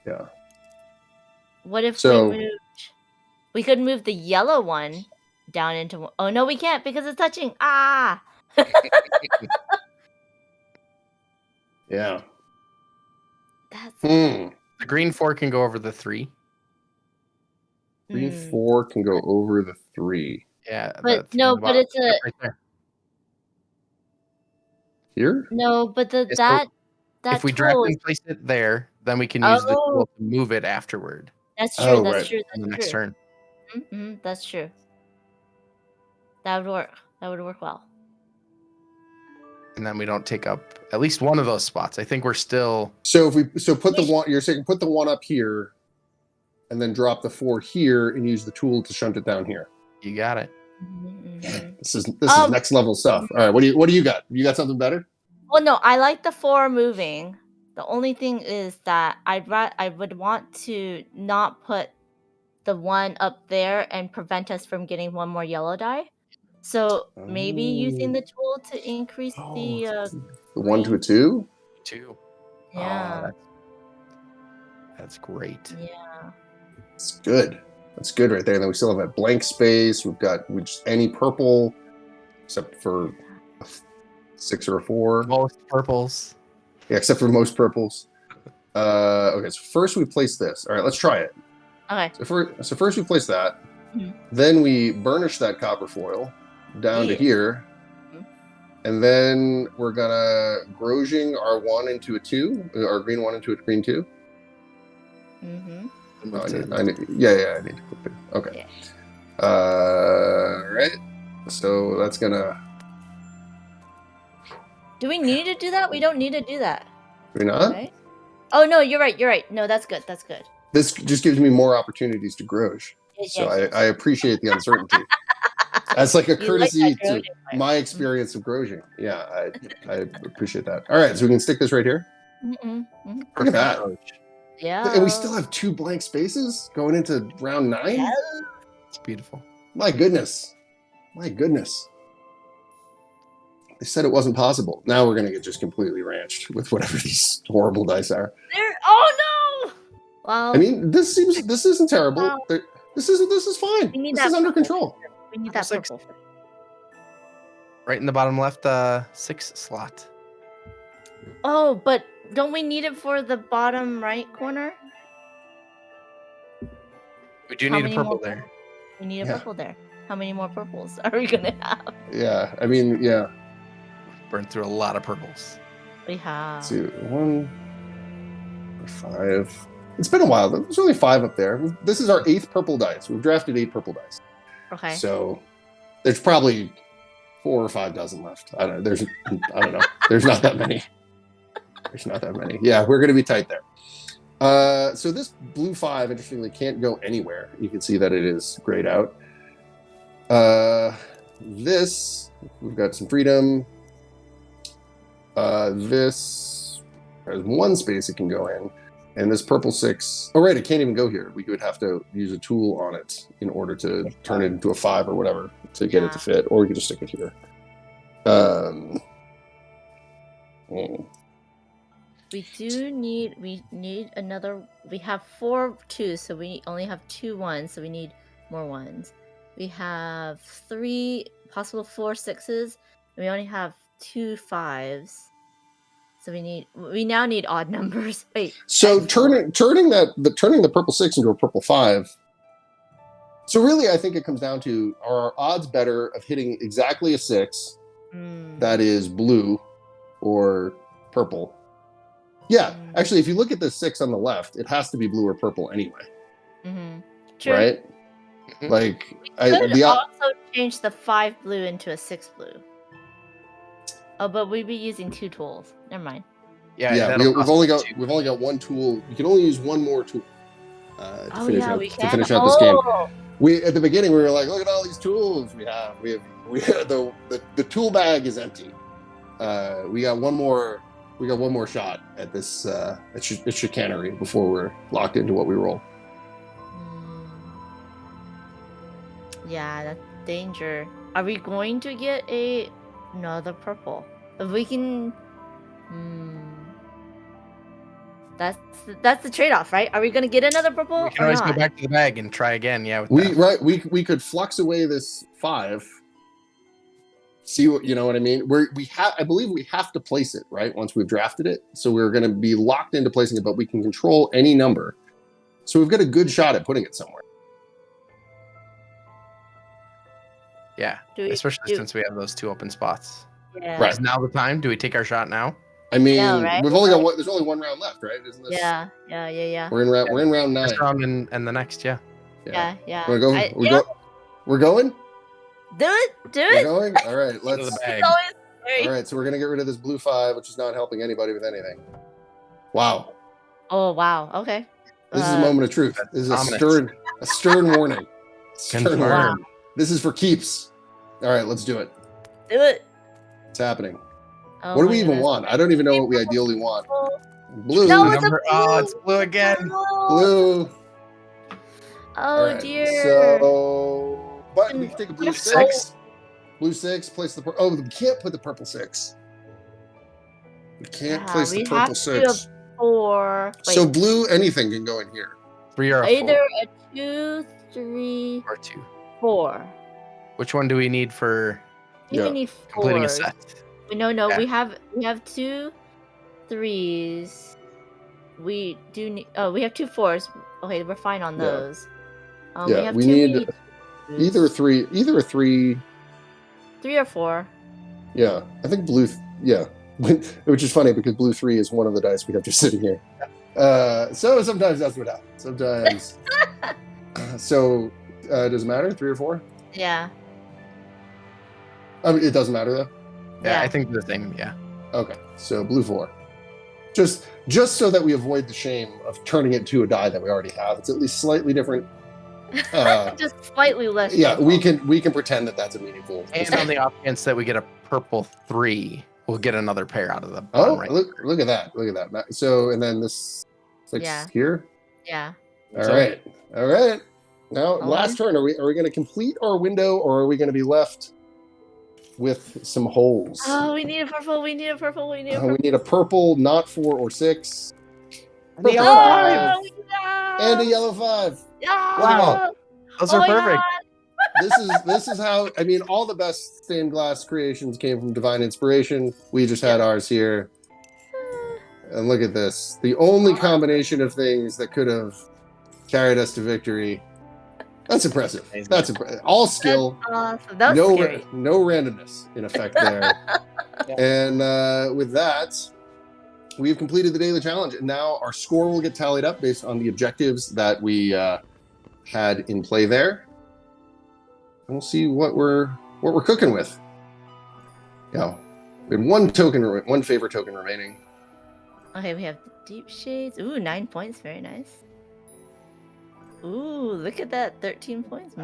[SPEAKER 1] Yeah.
[SPEAKER 2] What if
[SPEAKER 1] So-
[SPEAKER 2] we could move the yellow one down into oh no, we can't because it's touching. Ah.
[SPEAKER 1] Yeah.
[SPEAKER 2] That's
[SPEAKER 3] the green 4 can go over the 3.
[SPEAKER 1] Green
[SPEAKER 2] Mm.
[SPEAKER 1] 4 can go over the 3.
[SPEAKER 3] Yeah,
[SPEAKER 2] But
[SPEAKER 3] the
[SPEAKER 2] no,
[SPEAKER 3] three
[SPEAKER 2] but it's a
[SPEAKER 3] right there.
[SPEAKER 1] Here?
[SPEAKER 2] no, but
[SPEAKER 3] so
[SPEAKER 2] that
[SPEAKER 3] If we draft
[SPEAKER 2] tool
[SPEAKER 3] and
[SPEAKER 2] is
[SPEAKER 3] place it there, then we can use the
[SPEAKER 2] Oh.
[SPEAKER 3] tool to move it afterward
[SPEAKER 2] that's true.
[SPEAKER 1] Oh,
[SPEAKER 2] That's
[SPEAKER 1] right.
[SPEAKER 2] true.
[SPEAKER 3] on the
[SPEAKER 2] That's
[SPEAKER 3] next
[SPEAKER 2] true.
[SPEAKER 3] turn.
[SPEAKER 2] Mm-hmm, that's true. That would work. That would work well.
[SPEAKER 3] And then we don't take up at least one of those spots. I think we're still
[SPEAKER 1] So put the one, you're saying put the 1 up here and then drop the 4 here and use the tool to shunt it down here.
[SPEAKER 3] you got it.
[SPEAKER 2] Mhm.
[SPEAKER 1] This is next level stuff. All right, what do you got? You got something better?
[SPEAKER 2] Well, no, I like the 4 moving. The only thing is that I would want to not put the 1 up there and prevent us from getting 1 more yellow die. So maybe using the tool to increase the
[SPEAKER 1] The 1 to a 2?
[SPEAKER 3] 2.
[SPEAKER 2] yeah.
[SPEAKER 3] That's great.
[SPEAKER 2] Yeah.
[SPEAKER 1] It's good. That's good right there. And then we still have that blank space. We've just any purple except for a 6 or a 4.
[SPEAKER 3] Most purples.
[SPEAKER 1] Yeah, except for most purples. Okay, so first we place this. All right, let's try it.
[SPEAKER 2] Okay.
[SPEAKER 1] So first we place that.
[SPEAKER 2] Mhm.
[SPEAKER 1] Then we burnish that copper foil down to
[SPEAKER 2] Yeah.
[SPEAKER 1] here.
[SPEAKER 2] Mhm.
[SPEAKER 1] And then we're gonna Grosjean our 1 into a 2, our green 1 into a green 2.
[SPEAKER 2] Mm-hmm.
[SPEAKER 1] Oh, I need, yeah, I need to click it. Okay.
[SPEAKER 2] Yeah.
[SPEAKER 1] Right. So that's gonna.
[SPEAKER 2] Do we need to do that? We don't need to do that,
[SPEAKER 1] Do we not?
[SPEAKER 2] right? Oh no, you're right. You're right. No, that's good. That's good.
[SPEAKER 1] This just gives me more opportunities to Grosje.
[SPEAKER 2] Yes,
[SPEAKER 1] So
[SPEAKER 2] yes,
[SPEAKER 1] I
[SPEAKER 2] yes.
[SPEAKER 1] appreciate the uncertainty. That's like a
[SPEAKER 2] You like that
[SPEAKER 1] courtesy to
[SPEAKER 2] Grosjean part.
[SPEAKER 1] my experience of Grosjean. Yeah, I appreciate that. All right, so we can stick this right here.
[SPEAKER 2] Mm-mm. Mm-hmm.
[SPEAKER 1] Look at that.
[SPEAKER 2] Yeah.
[SPEAKER 1] And we still have 2 blank spaces going into round 9.
[SPEAKER 2] Yeah.
[SPEAKER 3] It's beautiful.
[SPEAKER 1] My goodness. My goodness. They said it wasn't possible. Now we're going to get just completely ranched with whatever these horrible dice are.
[SPEAKER 2] Oh no! Well,
[SPEAKER 1] I mean, this isn't terrible.
[SPEAKER 2] Wow.
[SPEAKER 1] This is fine.
[SPEAKER 2] we need
[SPEAKER 1] This
[SPEAKER 2] that
[SPEAKER 1] is under
[SPEAKER 2] purple.
[SPEAKER 1] control.
[SPEAKER 2] We need that
[SPEAKER 3] Six.
[SPEAKER 2] purple.
[SPEAKER 3] Right in the bottom left 6 slot.
[SPEAKER 2] Oh, but don't we need it for the bottom right corner?
[SPEAKER 3] We do
[SPEAKER 2] How
[SPEAKER 3] need a
[SPEAKER 2] many
[SPEAKER 3] purple
[SPEAKER 2] more
[SPEAKER 3] there.
[SPEAKER 2] We need a
[SPEAKER 1] Yeah.
[SPEAKER 2] purple there. How many more purples are we gonna have?
[SPEAKER 1] Yeah, I mean, yeah.
[SPEAKER 3] Burned through a lot of purples.
[SPEAKER 2] We have.
[SPEAKER 1] Let's see, 1, 5. It's been a while. There's only 5 up there. This is our 8th purple dice. We've drafted 8 purple dice.
[SPEAKER 2] Okay.
[SPEAKER 1] So there's probably 4 or 5 dozen left. I don't know. There's not that many. There's not that many. Yeah, we're gonna be tight there. So this blue 5, interestingly, can't go anywhere. You can see that it is grayed out. This, we've got some freedom. This has 1 space it can go in. And this purple 6, oh right, it can't even go here. We would have to use a tool on it in order to turn it into a 5 or whatever to get it to fit, or we could just stick it here.
[SPEAKER 2] We need another. We have 4 2s, so we only have 2 1s, so we need more 1s. We have 3 possible 4 6s. And we only have 2 5s. So we now need odd numbers. Wait.
[SPEAKER 1] So turning the purple 6 into a purple 5. So really, I think it comes down to, are our odds better of hitting exactly a 6 that is blue or purple? Yeah, actually, if you look at the 6 on the left, it has to be blue or purple anyway.
[SPEAKER 2] Mm-hmm. True.
[SPEAKER 1] Right?
[SPEAKER 3] Mm-hmm.
[SPEAKER 1] Like,
[SPEAKER 2] We could also change the 5 blue into a 6 blue. Oh, but we'd be using 2 tools. Never mind.
[SPEAKER 1] Yeah, we've only got 1 tool. You can only use 1 more tool to finish out this game. We at the beginning we were like, look at all these tools we have. We have the tool bag is empty. We got one more shot at this chicanery before we're locked into what we roll.
[SPEAKER 2] Yeah, that's danger. Are we going to get another purple? If we can, that's the trade-off, right? Are we gonna get another purple?
[SPEAKER 3] We can always go back to the bag and try again. Yeah,
[SPEAKER 1] we could flux away this 5. See what you know what I mean? I believe we have to place it right once we've drafted it. So we're going to be locked into placing it, but we can control any number. So we've got a good shot at putting it somewhere.
[SPEAKER 3] Yeah, especially since we have those 2 open spots.
[SPEAKER 2] Yeah.
[SPEAKER 1] Right.
[SPEAKER 3] Is now the time? Do we take our shot now?
[SPEAKER 1] I mean,
[SPEAKER 2] right?
[SPEAKER 1] we've only got there's only 1 round left, right? Isn't this?
[SPEAKER 2] Yeah.
[SPEAKER 1] We're in round 9.
[SPEAKER 3] This round and the next, yeah.
[SPEAKER 2] Yeah.
[SPEAKER 1] Wanna go? We're going?
[SPEAKER 2] Do it.
[SPEAKER 1] We're going? All right, let's.
[SPEAKER 3] the bag.
[SPEAKER 1] All right, so we're gonna get rid of this blue 5, which is not helping anybody with anything. Wow.
[SPEAKER 2] Oh wow. Okay.
[SPEAKER 1] This is a moment of truth. This is a stern warning. Stern warning. This is for keeps. All right, let's do it.
[SPEAKER 2] Do it.
[SPEAKER 1] It's happening.
[SPEAKER 2] Oh,
[SPEAKER 1] what do we even want? I don't even know what we ideally want. Blue.
[SPEAKER 2] No, it's blue.
[SPEAKER 3] Oh, it's blue again.
[SPEAKER 1] Blue.
[SPEAKER 2] Oh
[SPEAKER 1] right,
[SPEAKER 2] dear.
[SPEAKER 1] So, but we can take a blue 6. Blue 6. Place the. Oh, we can't put the purple 6. We can't place the purple 6.
[SPEAKER 2] 4.
[SPEAKER 1] So blue, anything can go in here.
[SPEAKER 3] 3 or a 4.
[SPEAKER 2] Either a 2, 3,
[SPEAKER 3] or 2.
[SPEAKER 2] 4.
[SPEAKER 3] Which one do we need for
[SPEAKER 2] We need 4.
[SPEAKER 3] completing a set?
[SPEAKER 2] No. Yeah. We have 2 3s. We do need. Oh, we have 2 4s. Okay, we're fine on those.
[SPEAKER 1] We need either a three.
[SPEAKER 2] 3 or 4.
[SPEAKER 1] Yeah, I think blue. Yeah, which is funny because blue 3 is one of the dice we have just sitting here. So sometimes that's what happens. Sometimes. Does it matter? 3 or 4?
[SPEAKER 2] Yeah.
[SPEAKER 1] I mean, it doesn't matter though.
[SPEAKER 3] Yeah,
[SPEAKER 2] Yeah.
[SPEAKER 3] I think the same. Yeah.
[SPEAKER 1] Okay, so blue 4. Just so that we avoid the shame of turning it to a die that we already have. It's at least slightly different.
[SPEAKER 2] Just slightly less.
[SPEAKER 1] Yeah,
[SPEAKER 2] stressful.
[SPEAKER 1] we can pretend that that's a meaningful.
[SPEAKER 3] And on the off chance that we get a purple 3, we'll get another pair out of the
[SPEAKER 1] Oh,
[SPEAKER 3] bottom right.
[SPEAKER 1] look at that. So, and then this 6
[SPEAKER 2] Yeah.
[SPEAKER 1] here.
[SPEAKER 2] Yeah.
[SPEAKER 1] All right. Now,
[SPEAKER 2] Hold
[SPEAKER 1] last
[SPEAKER 2] on.
[SPEAKER 1] turn. Are we going to complete our window, or are we going to be left with some holes?
[SPEAKER 2] Oh, we need a purple. We need a purple. We need a
[SPEAKER 1] We
[SPEAKER 2] purple.
[SPEAKER 1] need a purple, not 4 or 6.
[SPEAKER 3] And the
[SPEAKER 1] Purple
[SPEAKER 3] yellow
[SPEAKER 1] 5
[SPEAKER 2] yeah.
[SPEAKER 1] and a yellow 5.
[SPEAKER 2] Yeah.
[SPEAKER 3] Wow. Those are
[SPEAKER 2] my
[SPEAKER 3] perfect.
[SPEAKER 2] God.
[SPEAKER 1] This is how, I mean, all the best stained glass creations came from divine inspiration. We just had ours here. And look at this. The only combination of things that could have carried us to victory. That's impressive.
[SPEAKER 3] Amazing.
[SPEAKER 1] That's impressive. All skill.
[SPEAKER 2] That's awesome. That was scary.
[SPEAKER 1] No randomness in effect there. And with that, we've completed the daily challenge. And now our score will get tallied up based on the objectives that we had in play there. And we'll see what we're cooking with. Yeah, we had one favor token remaining.
[SPEAKER 2] Okay, we have the deep shades. Ooh, 9 points. Very nice. Ooh, look at that. 13 points.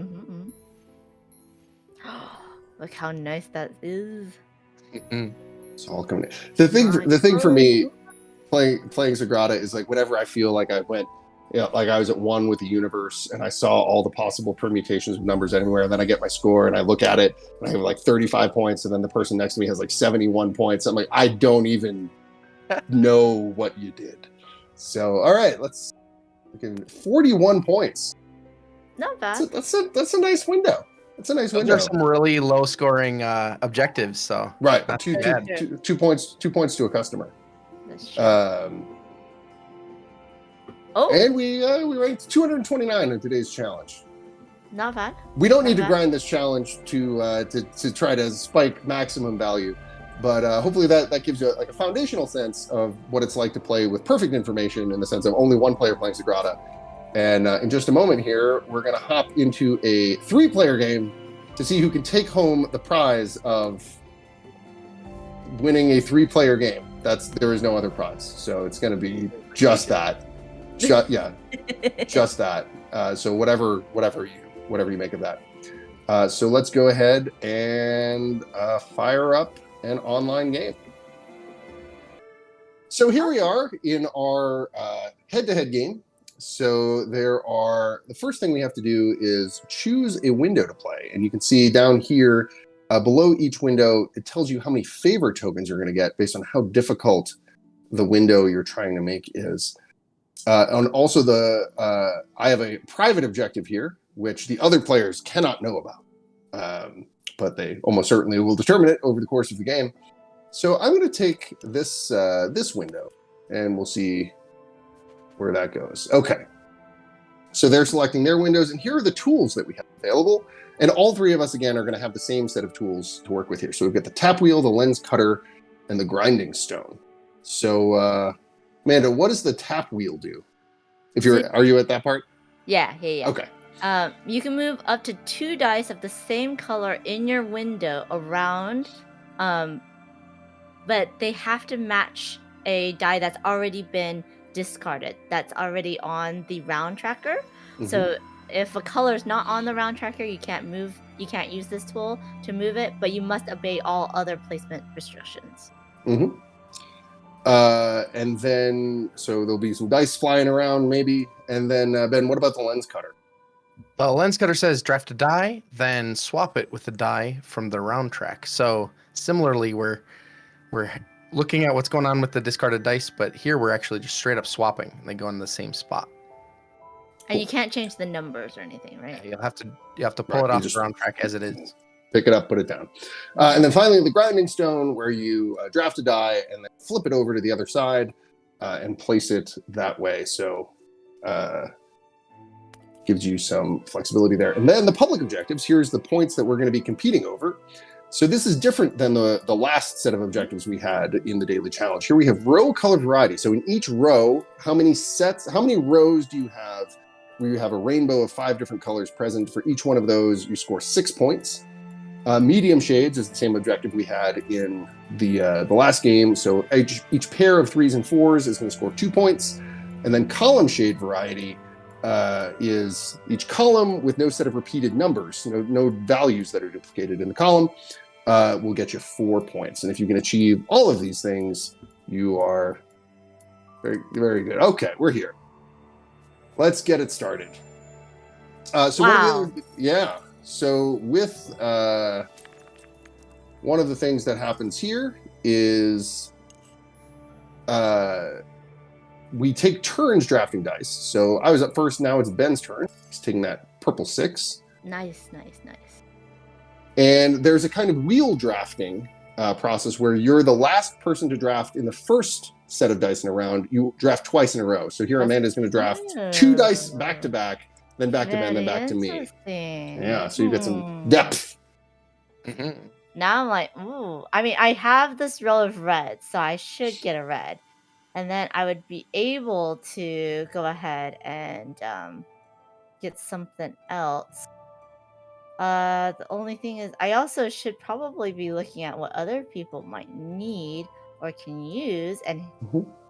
[SPEAKER 2] Look how nice that is.
[SPEAKER 1] It's all coming in. The thing for me playing Sagrada is like whenever I feel like I went, like I was at one with the universe and I saw all the possible permutations of numbers anywhere, and then I get my score and I look at it and I have like 35 points, and then the person next to me has like 71 points. I'm like, I don't even know what you did. So all right, let's 41 points.
[SPEAKER 2] Not bad.
[SPEAKER 1] That's a nice window. That's a nice
[SPEAKER 3] Those
[SPEAKER 1] window.
[SPEAKER 3] are some really low scoring objectives. So
[SPEAKER 1] Right,
[SPEAKER 3] not
[SPEAKER 1] two
[SPEAKER 3] bad.
[SPEAKER 1] points to a customer.
[SPEAKER 2] That's true.
[SPEAKER 1] And we ranked 229 in today's challenge.
[SPEAKER 2] Not bad.
[SPEAKER 1] We don't need to
[SPEAKER 2] Okay.
[SPEAKER 1] grind this challenge to try to spike maximum value, but hopefully that gives you like a foundational sense of what it's like to play with perfect information in the sense of only one player playing Sagrada. And in just a moment here, we're going to hop into a 3-player game to see who can take home the prize of winning a 3-player game. There is no other prize, so it's going to be just that. Just that. So whatever you make of that. So let's go ahead and fire up an online game. So here we are in our head-to-head game. So the first thing we have to do is choose a window to play. And you can see down here below each window, it tells you how many favor tokens you're going to get based on how difficult the window you're trying to make is. And also I have a private objective here, which the other players cannot know about. But they almost certainly will determine it over the course of the game. So I'm going to take this window, and we'll see where that goes. Okay. So they're selecting their windows, and here are the tools that we have available. And all three of us, again, are going to have the same set of tools to work with here. So we've got the tap wheel, the lens cutter, and the grinding stone. So, Amanda, what does the tap wheel do? Are you at that part?
[SPEAKER 2] Yeah.
[SPEAKER 1] Okay.
[SPEAKER 2] You can move up to 2 dice of the same color in your window around, but they have to match a die that's already been discarded, that's already on the round tracker. Mm-hmm. So if a color is not on the round tracker, you can't use this tool to move it, but you must obey all other placement restrictions.
[SPEAKER 1] Mm-hmm. And then, so there'll be some dice flying around maybe. And then, Ben, what about the lens cutter?
[SPEAKER 3] The lens cutter says draft a die, then swap it with the die from the round track. So similarly, we're looking at what's going on with the discarded dice, but here we're actually just straight up swapping. And they go in the same spot.
[SPEAKER 2] And you can't change the numbers or anything, right?
[SPEAKER 3] Yeah, you have to pull it off the round track as it is.
[SPEAKER 1] Pick it up, put it down. And then finally, the grinding stone, where you draft a die and then flip it over to the other side and place it that way. So gives you some flexibility there. And then the public objectives, here's the points that we're going to be competing over. So this is different than the last set of objectives we had in the daily challenge. Here we have row color variety. So in each row, how many rows do you have where you have a rainbow of 5 different colors present? For each one of those, you score 6 points. Medium shades is the same objective we had in the last game. So each pair of 3s and 4s is going to score 2 points. And then column shade variety is each column with no set of repeated numbers, no values that are duplicated in the column, will get you 4 points. And if you can achieve all of these things, you are very, very good. Okay, we're here. Let's get it started. So with one of the things that happens here is we take turns drafting dice. So I was up first, now it's Ben's turn. He's taking that purple 6.
[SPEAKER 2] Nice.
[SPEAKER 1] And there's a kind of wheel drafting process where you're the last person to draft in the first set of dice in a round. You draft twice in a row. So here Amanda's going to draft 2 dice back to back, then back to Ben, then back to me. Yeah, so you get some depth.
[SPEAKER 3] Mm-hmm.
[SPEAKER 2] Now I'm like, ooh. I mean, I have this row of red, so I should get a red. And then I would be able to go ahead and get something else. The only thing is, I also should probably be looking at what other people might need or can use. And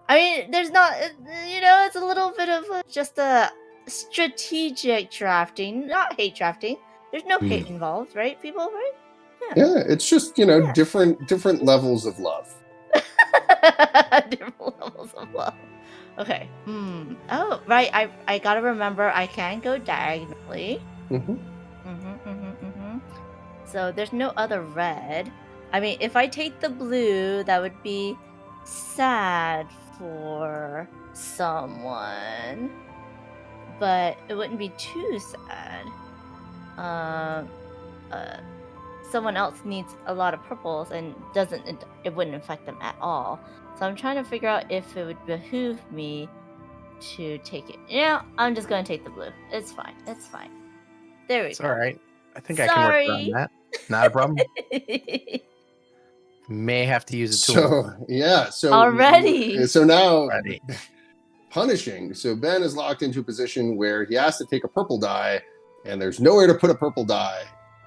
[SPEAKER 2] I mean, there's not, it's a little bit of just a strategic drafting, not hate drafting. There's no hate involved, right, people? Right?
[SPEAKER 1] Yeah, it's just, different levels of love.
[SPEAKER 2] Different levels of love. Okay. Oh, right. I gotta remember I can go diagonally. So there's no other red. I mean, if I take the blue, that would be sad for someone, but it wouldn't be too sad. Someone else needs a lot of purples and it wouldn't affect them at all. So I'm trying to figure out if it would behoove me to take it. I'm just going to take the blue. It's fine. There we go.
[SPEAKER 3] All right. I think I can work around that. Not a problem. May have to use a tool.
[SPEAKER 1] So
[SPEAKER 2] already.
[SPEAKER 1] So now punishing. So Ben is locked into a position where he has to take a purple die, and there's nowhere to put a purple die.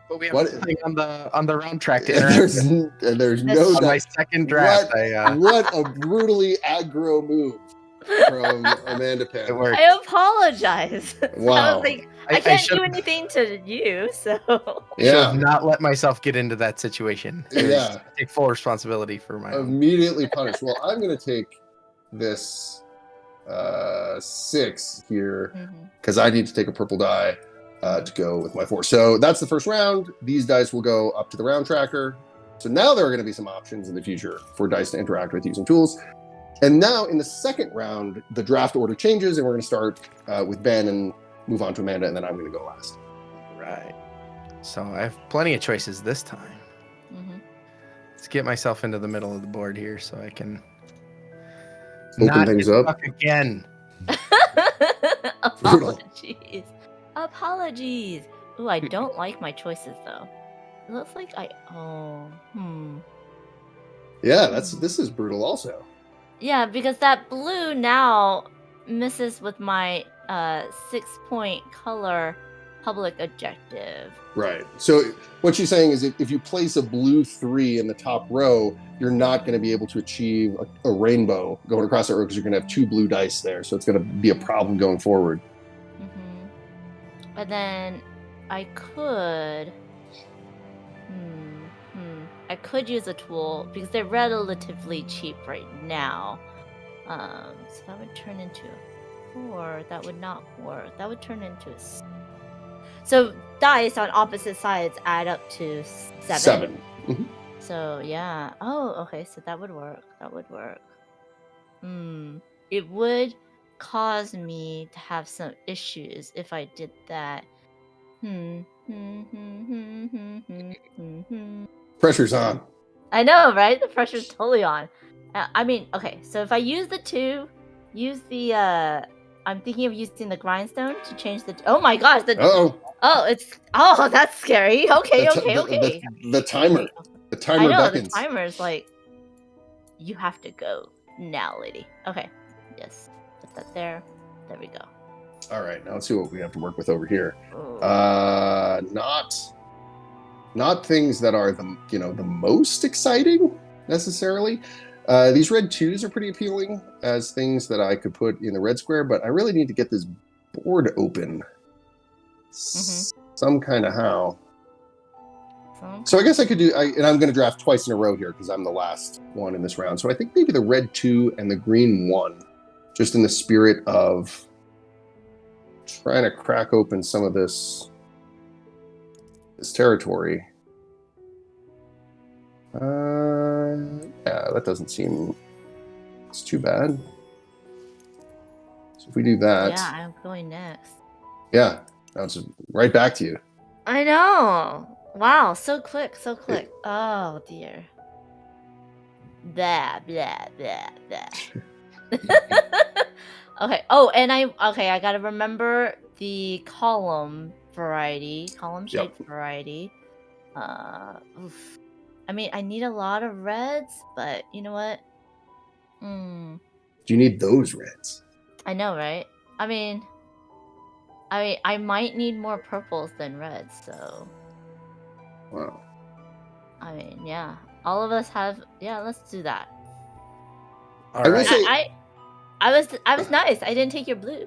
[SPEAKER 3] But we have something on the round track to
[SPEAKER 1] there's no
[SPEAKER 3] on my second draft.
[SPEAKER 1] What a brutally aggro move from Amanda Pan.
[SPEAKER 2] I apologize.
[SPEAKER 1] Wow.
[SPEAKER 2] I was like, I can't do anything to you, so
[SPEAKER 3] should have not let myself get into that situation. Take full responsibility for my
[SPEAKER 1] immediately punished. Well, I'm going to take this 6 here because I need to take a purple die to go with my 4. So that's the first round. These dice will go up to the round tracker. So now there are going to be some options in the future for dice to interact with using tools. And now in the second round, the draft order changes, and we're going to start with Ben and move on to Amanda, and then I'm going to go last.
[SPEAKER 3] Right. So I have plenty of choices this time. Let's get myself into the middle of the board here so I can
[SPEAKER 1] open things up
[SPEAKER 3] again.
[SPEAKER 2] Apologies. Ooh, I don't like my choices though. It looks like
[SPEAKER 1] Yeah, this is brutal also.
[SPEAKER 2] Yeah, because that blue now misses with my 6-point color public objective.
[SPEAKER 1] Right. So what she's saying is if you place a blue 3 in the top row, you're not going to be able to achieve a rainbow going across that row because you're going to have 2 blue dice there. So it's going to be a problem going forward.
[SPEAKER 2] And then I could... I could use a tool because they're relatively cheap right now. So that would turn into a 4. That would not work. That would turn into a... So dice on opposite sides add up to 7. So yeah. Oh, okay. So that would work. It would cause me to have some issues if I did that.
[SPEAKER 1] Pressure's on.
[SPEAKER 2] I know, right? The pressure's totally on. I mean, okay, so if I use the 2, use the I'm thinking of using the grindstone to change the. Oh my gosh!
[SPEAKER 1] Oh,
[SPEAKER 2] That's scary. Okay.
[SPEAKER 1] the timer. The
[SPEAKER 2] I
[SPEAKER 1] timer
[SPEAKER 2] know the
[SPEAKER 1] beckons.
[SPEAKER 2] timer's like, you have to go now, lady. Okay. Yes. Put that there. There we go.
[SPEAKER 1] All right, now let's see what we have to work with over here.
[SPEAKER 2] Ooh.
[SPEAKER 1] Not things that are the most exciting necessarily. These red 2s are pretty appealing as things that I could put in the red square, but I really need to get this board open some kind of how. So I guess I could do, and I'm going to draft twice in a row here because I'm the last one in this round. So I think maybe the red 2 and the green 1, just in the spirit of trying to crack open some of this territory. Yeah, that doesn't seem it's too bad. So if we do that,
[SPEAKER 2] Yeah, I'm going next.
[SPEAKER 1] yeah, that's right back to you.
[SPEAKER 2] I know. Wow, so quick. Oh dear. Blah blah blah blah. Okay. Oh, and I gotta remember the column shape variety. Oof. I mean, I need a lot of reds, but you know what?
[SPEAKER 1] Do you need those reds?
[SPEAKER 2] I know, right? I mean, I might need more purples than reds, so.
[SPEAKER 1] Wow.
[SPEAKER 2] I mean, yeah. All of us have. Yeah, let's do that.
[SPEAKER 3] All right.
[SPEAKER 2] I was nice. I didn't take your blue.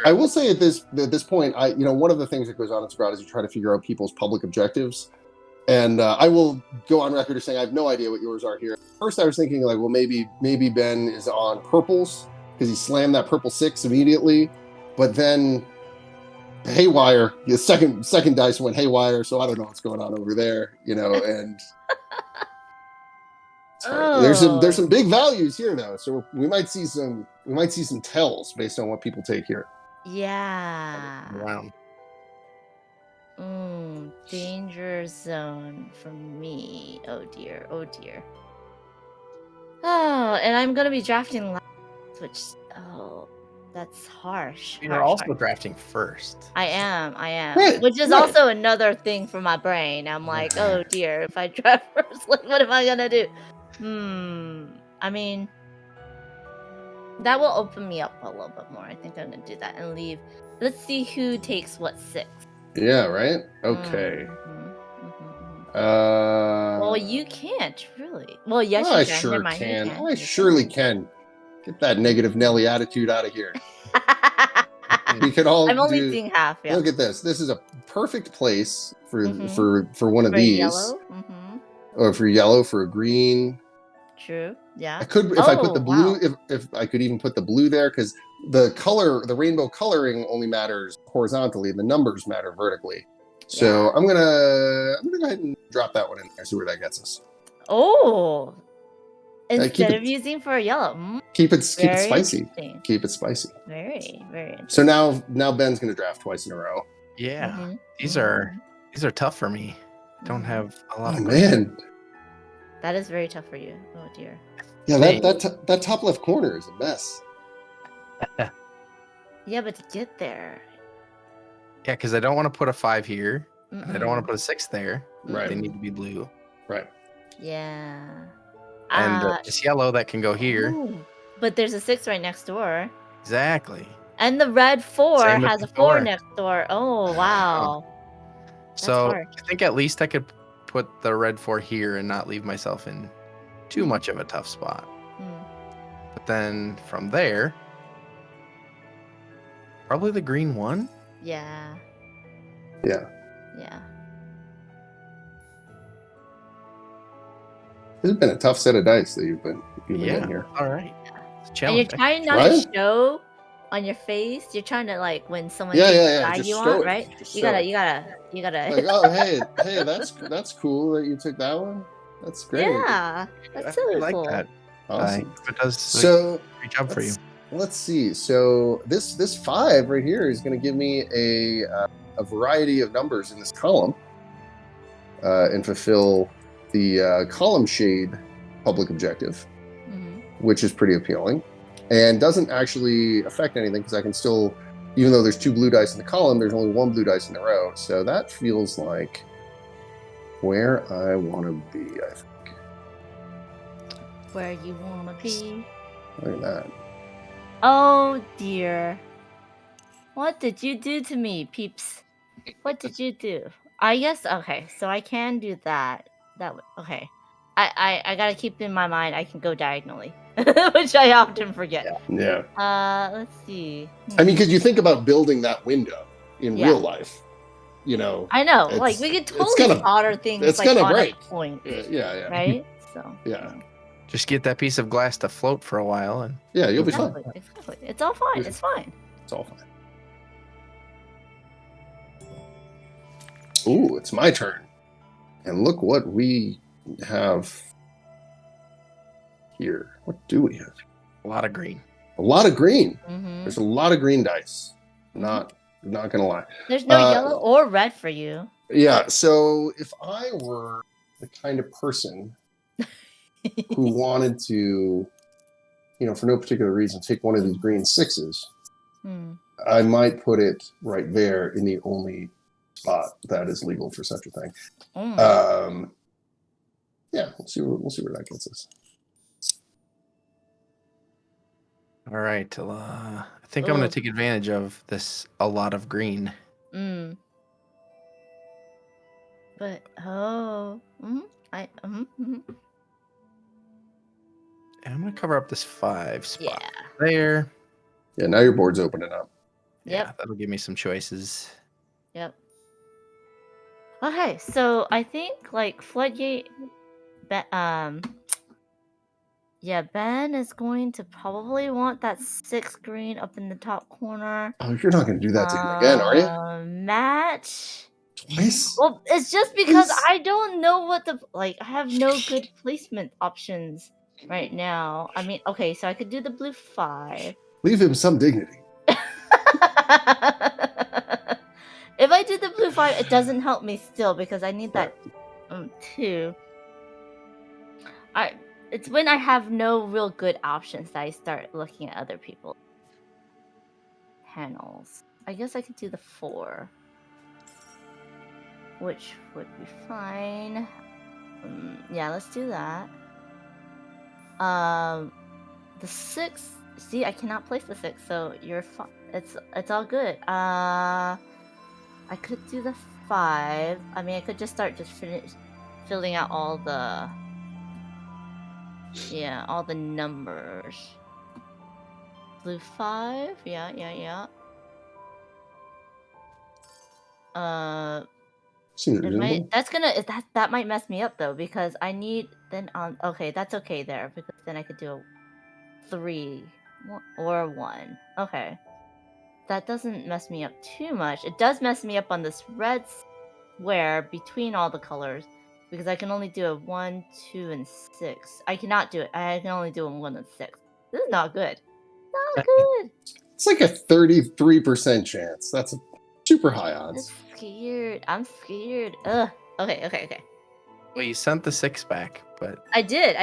[SPEAKER 1] I will say at this point, one of the things that goes on in Sagrada is you try to figure out people's public objectives. And I will go on record as saying I have no idea what yours are here. First, I was thinking like, well, maybe Ben is on purples because he slammed that purple 6 immediately. But then haywire, the second dice went haywire, so I don't know what's going on over there, and there's some big values here though, so we might see some tells based on what people take here.
[SPEAKER 2] Yeah.
[SPEAKER 3] Wow.
[SPEAKER 2] Danger zone for me. Oh dear. Oh, and I'm gonna be drafting last, which that's harsh.
[SPEAKER 3] You're also drafting first.
[SPEAKER 2] I am.
[SPEAKER 1] Right,
[SPEAKER 2] Which is also another thing for my brain. I'm like, oh dear, if I draft first, like, what am I gonna do? I mean, that will open me up a little bit more. I think I'm gonna do that and leave. Let's see who takes what 6.
[SPEAKER 1] Yeah, right? Okay.
[SPEAKER 2] Well, you can't really. Well, yes,
[SPEAKER 1] I
[SPEAKER 2] you can.
[SPEAKER 1] sure
[SPEAKER 2] Never mind,
[SPEAKER 1] can.
[SPEAKER 2] you
[SPEAKER 1] I surely can. Get that negative Nelly attitude out of here. We can all
[SPEAKER 2] I'm only seeing half. Yeah.
[SPEAKER 1] Look at this. This is a perfect place for one of these.
[SPEAKER 2] Yellow.
[SPEAKER 1] Or for yellow, for a green.
[SPEAKER 2] True. Yeah.
[SPEAKER 1] I could if I put the blue. Wow. If I could even put the blue there, because the rainbow coloring only matters horizontally. The numbers matter vertically. So I'm gonna go ahead and drop that one in there. See where that gets us.
[SPEAKER 2] Oh. Instead of using for a yellow.
[SPEAKER 1] Keep it spicy. Keep it spicy.
[SPEAKER 2] Very, very interesting.
[SPEAKER 1] So now Ben's gonna draft twice in a row.
[SPEAKER 3] Yeah. These are tough for me. Don't have a lot of
[SPEAKER 1] man.
[SPEAKER 2] That is very tough for you. Oh dear.
[SPEAKER 1] Yeah, that top left corner is a mess.
[SPEAKER 2] Yeah, but to get there.
[SPEAKER 3] Yeah, because I don't want to put a 5 here. And I don't want to put a 6 there.
[SPEAKER 1] Right.
[SPEAKER 3] They need to be blue.
[SPEAKER 1] Right.
[SPEAKER 2] Yeah.
[SPEAKER 3] And it's yellow that can go here.
[SPEAKER 2] Ooh, but there's a 6 right next door.
[SPEAKER 3] Exactly.
[SPEAKER 2] And the red 4 has a 4 next door. Oh, wow.
[SPEAKER 3] So I think at least I could put the red 4 here and not leave myself in too much of a tough spot. But then from there, probably the green 1.
[SPEAKER 2] Yeah.
[SPEAKER 1] Yeah.
[SPEAKER 2] Yeah.
[SPEAKER 1] This has been a tough set of dice that you've been in here.
[SPEAKER 3] All right.
[SPEAKER 2] And you're trying not to show on your face. You're trying to, like, when someone takes the die you want, right? You gotta.
[SPEAKER 1] Like, oh, hey, that's cool that you took that one. That's great.
[SPEAKER 2] Yeah, that's really
[SPEAKER 3] like
[SPEAKER 2] cool.
[SPEAKER 3] That.
[SPEAKER 1] Awesome.
[SPEAKER 3] It does.
[SPEAKER 1] So
[SPEAKER 3] great job for you.
[SPEAKER 1] Let's see. So this 5 right here is going to give me a variety of numbers in this column, and fulfill the column shade public objective, which is pretty appealing. and doesn't actually affect anything because I can still, even though there's 2 blue dice in the column, there's only 1 blue dice in the row. So that feels like where I want to be, I think.
[SPEAKER 2] Where you wanna be.
[SPEAKER 1] Look at that.
[SPEAKER 2] Oh dear. What did you do to me, peeps? What did you do? I guess okay, so I can do that. Okay. I gotta keep in my mind I can go diagonally, which I often forget.
[SPEAKER 1] Yeah.
[SPEAKER 2] Let's see.
[SPEAKER 1] I mean, because you think about building that window in
[SPEAKER 2] Yeah.
[SPEAKER 1] real life, you know.
[SPEAKER 2] I know,
[SPEAKER 1] it's-
[SPEAKER 2] like we could
[SPEAKER 1] it's
[SPEAKER 2] totally
[SPEAKER 1] gonna-
[SPEAKER 2] solder things
[SPEAKER 1] it's
[SPEAKER 2] like
[SPEAKER 1] gonna
[SPEAKER 2] on
[SPEAKER 1] break.
[SPEAKER 2] a point,
[SPEAKER 1] Yeah.
[SPEAKER 2] right? So
[SPEAKER 1] Yeah.
[SPEAKER 3] Just get that piece of glass to float for a while, and
[SPEAKER 1] Yeah, you'll be fine.
[SPEAKER 2] Exactly. It's all fine. It's fine.
[SPEAKER 1] It's all fine. Ooh, it's my turn. And look what we have here. What do we have?
[SPEAKER 3] a lot of green.
[SPEAKER 1] A lot of green.
[SPEAKER 2] Mm-hmm.
[SPEAKER 1] There's a lot of green dice. Not gonna lie.
[SPEAKER 2] There's no yellow or red for you.
[SPEAKER 1] Yeah, so if I were the kind of person who wanted to, for no particular reason, take one of these green 6s, I might put it right there in the only spot that is legal for such a thing. Yeah, we'll see where that gets us.
[SPEAKER 3] All right, I think I'm going to take advantage of this a lot of green.
[SPEAKER 2] But
[SPEAKER 3] And I'm going to cover up this 5 spot
[SPEAKER 2] yeah.
[SPEAKER 3] there.
[SPEAKER 1] Yeah, now your board's opening up.
[SPEAKER 3] Yeah,
[SPEAKER 2] Yep.
[SPEAKER 3] that'll give me some choices.
[SPEAKER 2] Yep. Okay, so I think like Floodgate, yeah, Ben is going to probably want that 6 green up in the top corner.
[SPEAKER 1] Oh, you're not going to do that to him again, are you?
[SPEAKER 2] Match.
[SPEAKER 1] Twice?
[SPEAKER 2] Well, it's just because
[SPEAKER 1] Twice?
[SPEAKER 2] I don't know what I have no good placement options right now. I mean, okay, so I could do the blue 5.
[SPEAKER 1] Leave him some dignity.
[SPEAKER 2] If I do the blue 5, it doesn't help me still because I need that 2. It's when I have no real good options that I start looking at other people's panels. I guess I could do the 4, which would be fine. Yeah, let's do that. The 6. See, I cannot place the 6, so you're fine. It's all good. I could do the 5. I mean, I could just start filling out all the numbers. Blue 5. Yeah.
[SPEAKER 1] Seems reasonable.
[SPEAKER 2] That might mess me up though because I need okay, that's okay there because then I could do a 3 or 1. Okay. That doesn't mess me up too much. It does mess me up on this red square between all the colors because I can only do a 1, 2, and 6. I cannot do it. I can only do a 1 and 6. This is not good. Not good.
[SPEAKER 1] It's like a 33% chance. That's a super high odds.
[SPEAKER 2] I'm scared. Ugh. Okay.
[SPEAKER 3] Well, you sent the 6 back, but
[SPEAKER 2] I did.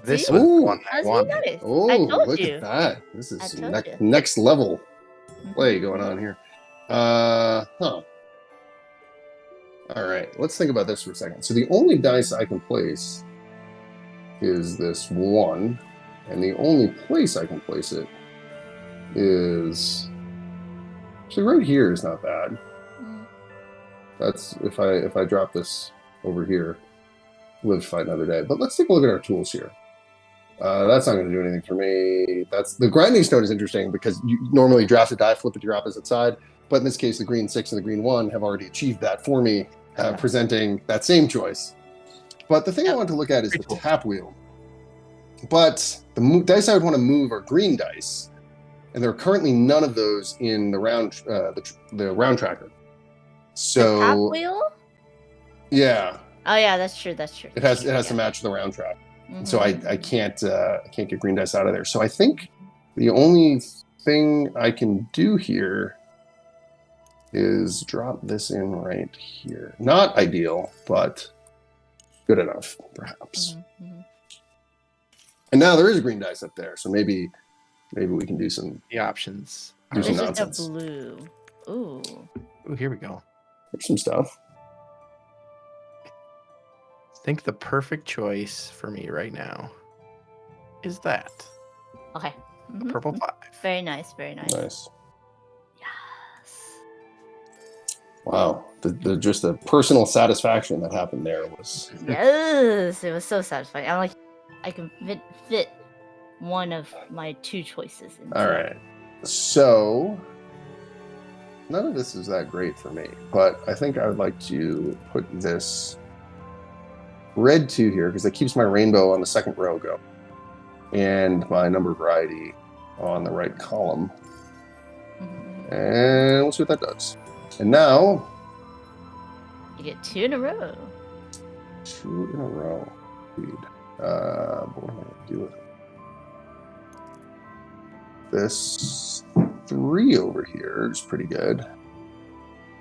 [SPEAKER 3] this
[SPEAKER 2] See?
[SPEAKER 3] was the
[SPEAKER 1] Ooh.
[SPEAKER 3] one I
[SPEAKER 2] That's
[SPEAKER 3] wanted.
[SPEAKER 2] nice.
[SPEAKER 1] Oh,
[SPEAKER 2] I told
[SPEAKER 1] look
[SPEAKER 2] you.
[SPEAKER 1] at that. This
[SPEAKER 2] I
[SPEAKER 1] is
[SPEAKER 2] told you.
[SPEAKER 1] next level play going on here. All right, let's think about this for a second. So the only dice I can place is this 1, and the only place I can place it is actually right here is not bad. That's if I drop this over here, live to fight another day. But let's take a look at our tools here. That's not going to do anything for me. That's the grinding stone is interesting because you normally draft a die, flip it to your opposite side. But in this case, the green 6 and the green 1 have already achieved that for me, presenting that same choice. But the thing I want to look at is the tap wheel. But the dice I would want to move are green dice, and there are currently none of those in the round the round tracker. So
[SPEAKER 2] the tap wheel?
[SPEAKER 1] Yeah.
[SPEAKER 2] Oh yeah, that's true.
[SPEAKER 1] It has to match the round track. So I can't get green dice out of there. So I think the only thing I can do here is drop this in right here. Not ideal, but good enough, perhaps. And now there is a green dice up there, so maybe maybe we can do some
[SPEAKER 3] The options.
[SPEAKER 1] Do some
[SPEAKER 2] There's just
[SPEAKER 1] nonsense.
[SPEAKER 2] a blue. Ooh.
[SPEAKER 3] Ooh, here we go.
[SPEAKER 1] There's some stuff.
[SPEAKER 3] I think the perfect choice for me right now is that.
[SPEAKER 2] Okay.
[SPEAKER 3] A purple 5.
[SPEAKER 2] Very nice. Very nice.
[SPEAKER 1] Nice.
[SPEAKER 2] Yes.
[SPEAKER 1] Wow. The just the personal satisfaction that happened there was.
[SPEAKER 2] Yes, it was so satisfying. I'm like, I can fit one of my 2 choices into.
[SPEAKER 1] All right. So none of this is that great for me, but I think I would like to put this red 2 here because that keeps my rainbow on the second row going and my number variety on the right column.
[SPEAKER 2] Mhm.
[SPEAKER 1] And we'll see what that does. And now
[SPEAKER 2] You get 2 in a row.
[SPEAKER 1] 2 in a row. Dude. What am I going to do with it? This 3 over here is pretty good.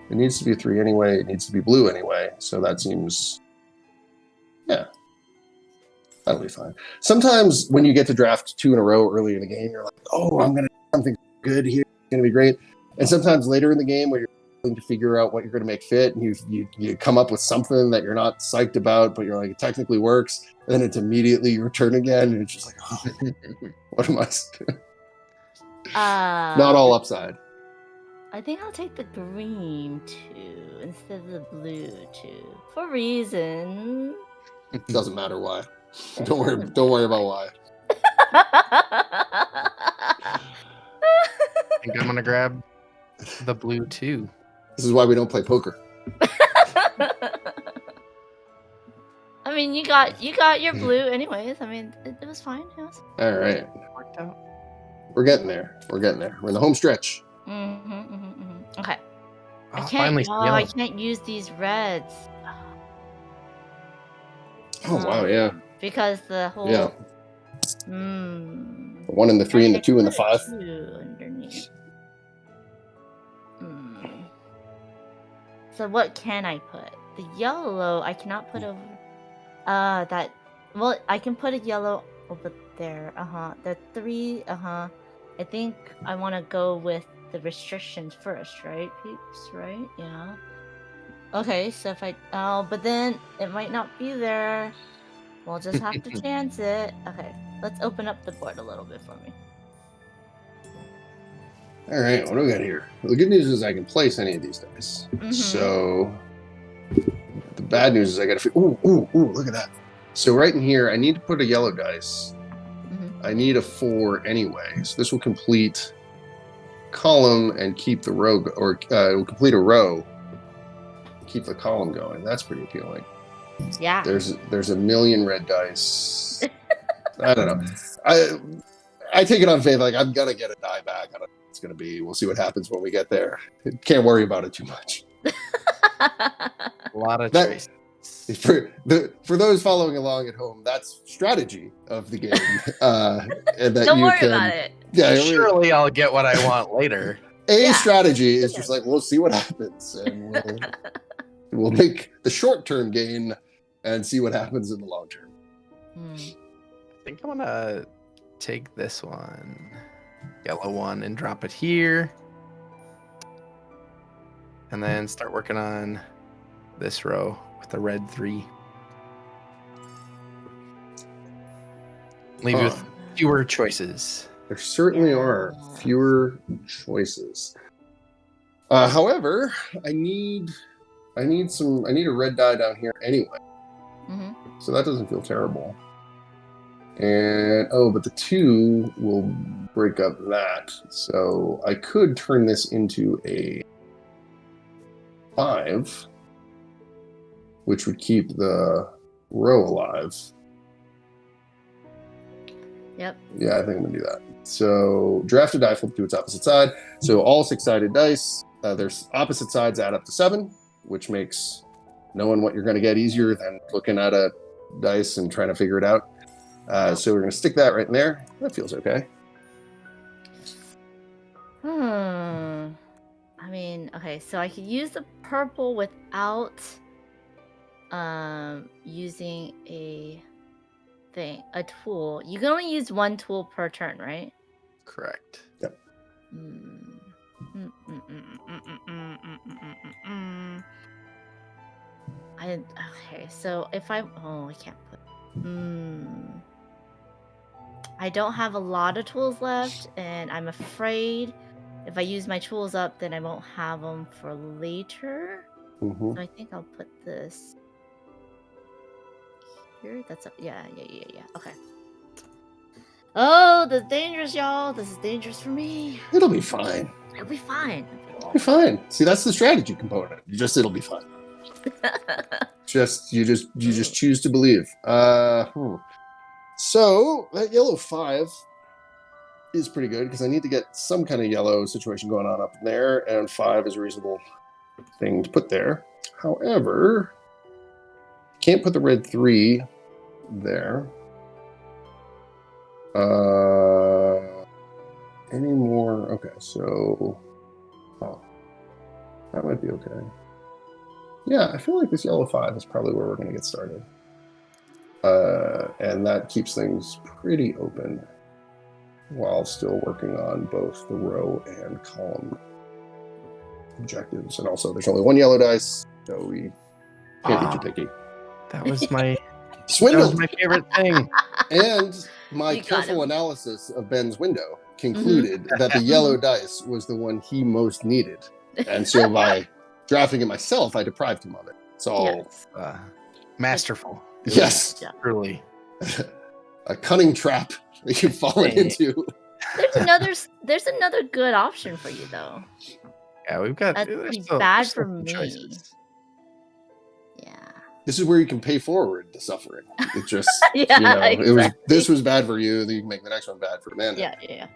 [SPEAKER 1] It needs to be a 3 anyway. It needs to be blue anyway. So that seems, yeah, that'll be fine. Sometimes when you get to draft 2 in a row early in the game, you're like, oh, I'm going to do something good here. It's going to be great. And sometimes later in the game where you're trying to figure out what you're going to make fit, and you come up with something that you're not psyched about, but you're like, it technically works. And then it's immediately your turn again. And it's just like, oh, what am I doing? Not all upside.
[SPEAKER 2] I think I'll take the green 2 instead of the blue 2 for reason.
[SPEAKER 1] It doesn't matter why. Don't worry about why.
[SPEAKER 3] I think I'm gonna grab the blue 2.
[SPEAKER 1] This is why we don't play poker.
[SPEAKER 2] I mean, you got your blue anyways. I mean, it was fine. It was...
[SPEAKER 1] All right.
[SPEAKER 3] Worked out.
[SPEAKER 1] We're getting there. We're in the home stretch.
[SPEAKER 2] Okay.
[SPEAKER 3] Oh, finally some yellow.
[SPEAKER 2] I can't use these reds.
[SPEAKER 1] Oh, wow, yeah.
[SPEAKER 2] Because the whole...
[SPEAKER 1] Yeah. The 1 and the 3 and the 2 and the 5.
[SPEAKER 2] Underneath. So what can I put? The yellow I cannot put over... that... Well, I can put a yellow over there. The 3, I think I want to go with the restrictions first, right, peeps? Right? Yeah. Okay, so if I... Oh, but then it might not be there. We'll just have to chance it. Okay, let's open up the board a little bit for me.
[SPEAKER 1] All right, what do we got here? The good news is I can place any of these dice. So the bad news is I got to... Ooh, look at that. So right in here, I need to put a yellow dice. I need a 4 anyway. So this will complete column and keep the row, or it will complete a row, keep the column going. That's pretty appealing.
[SPEAKER 2] Yeah.
[SPEAKER 1] There's a million red dice. I don't know. I take it on faith. Like, I'm gonna get a die back. I don't know what it's gonna be. We'll see what happens when we get there. Can't worry about it too much.
[SPEAKER 3] A lot of choices.
[SPEAKER 1] For those following along at home, that's strategy of the game. And that
[SPEAKER 2] Don't worry about it.
[SPEAKER 1] Yeah,
[SPEAKER 3] surely I'll get what I want later.
[SPEAKER 1] Strategy is just like, we'll see what happens, and we'll make the short-term gain and see what happens in the long term.
[SPEAKER 3] I think I want to take this one, yellow 1, and drop it here, and then start working on this row with the red 3. Leave you with fewer choices.
[SPEAKER 1] There certainly are fewer choices. However, I need a red die down here anyway. So that doesn't feel terrible. And but the 2 will break up that. So I could turn this into a 5, which would keep the row alive.
[SPEAKER 2] Yep.
[SPEAKER 1] Yeah, I think I'm gonna do that. So draft a die, flip to its opposite side. So all 6-sided dice, there's opposite sides add up to 7, which makes knowing what you're gonna get easier than looking at a dice and trying to figure it out. So we're gonna stick that right in there. That feels okay.
[SPEAKER 2] I mean, okay, so I could use the purple without using a tool. You can only use 1 tool per turn, right?
[SPEAKER 3] correct.
[SPEAKER 1] Yep.
[SPEAKER 2] Okay, so if I can't put. I don't have a lot of tools left, and I'm afraid if I use my tools up, then I won't have them for later.
[SPEAKER 1] Mm-hmm.
[SPEAKER 2] So I think I'll put this here. That's up. Yeah. Okay. Oh, this is dangerous, y'all. This is dangerous for me.
[SPEAKER 1] It'll be fine.
[SPEAKER 2] It'll be fine.
[SPEAKER 1] It'll be fine. See, that's the strategy component. It'll be fine. You just choose to believe. So that yellow 5 is pretty good because I need to get some kind of yellow situation going on up there, and 5 is a reasonable thing to put there. However, can't put the red 3 there. Any more? Okay, so that might be okay. Yeah, I feel like this yellow 5 is probably where we're going to get started. And that keeps things pretty open while still working on both the row and column objectives. And also, there's only one yellow dice, so we can't be too picky.
[SPEAKER 3] That was my
[SPEAKER 1] swindle.
[SPEAKER 3] That was my favorite thing.
[SPEAKER 1] And my careful analysis of Ben's window concluded that the yellow dice was the one he most needed. And so by drafting it myself, I deprived him of it. It's all
[SPEAKER 3] masterful.
[SPEAKER 1] Yes.
[SPEAKER 3] Truly.
[SPEAKER 1] A cunning trap that you've fallen into.
[SPEAKER 2] There's another good option for you though.
[SPEAKER 3] Yeah, we've got
[SPEAKER 2] that's pretty bad for me.
[SPEAKER 3] Choices.
[SPEAKER 2] Yeah.
[SPEAKER 1] This is where you can pay forward the suffering. It just
[SPEAKER 2] exactly.
[SPEAKER 1] this was bad for you, then you can make the next one bad for Amanda.
[SPEAKER 2] Yeah.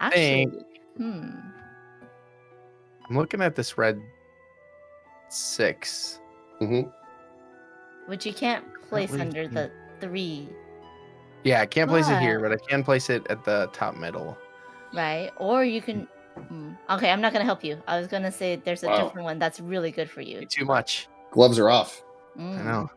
[SPEAKER 3] I
[SPEAKER 2] Actually,
[SPEAKER 3] I'm looking at this red 6.
[SPEAKER 1] Mm-hmm.
[SPEAKER 2] Which you can't place under the 3.
[SPEAKER 3] Yeah, I can't place it here, but I can place it at the top middle.
[SPEAKER 2] Right, or you can. Okay, I'm not gonna help you. I was gonna say there's a different one that's really good for you.
[SPEAKER 3] Too much.
[SPEAKER 1] Gloves are off.
[SPEAKER 3] I know.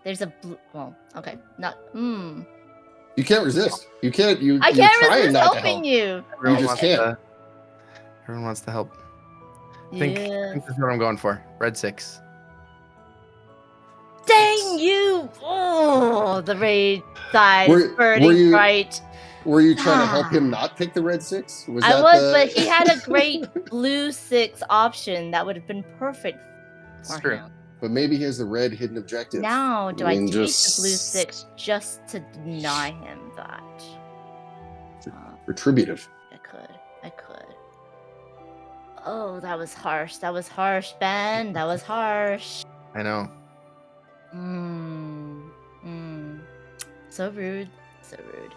[SPEAKER 2] There's a blue. Well, okay, not.
[SPEAKER 1] You can't resist. You can't.
[SPEAKER 2] I can't resist
[SPEAKER 1] not
[SPEAKER 2] helping you.
[SPEAKER 3] Everyone
[SPEAKER 1] just can't.
[SPEAKER 3] Everyone wants to help. I think this is what I'm going for. Red 6.
[SPEAKER 2] Dang you! Oh, the raid side is burning bright.
[SPEAKER 1] Were you trying to help him not pick the red 6?
[SPEAKER 2] But he had a great blue 6 option that would have been perfect for him.
[SPEAKER 1] But maybe he has the red hidden objective.
[SPEAKER 2] Now, do I delete the blue 6 just to deny him that?
[SPEAKER 1] Retributive.
[SPEAKER 2] I could. Oh, that was harsh. That was harsh, Ben. That was harsh.
[SPEAKER 3] I know.
[SPEAKER 2] So rude. So rude.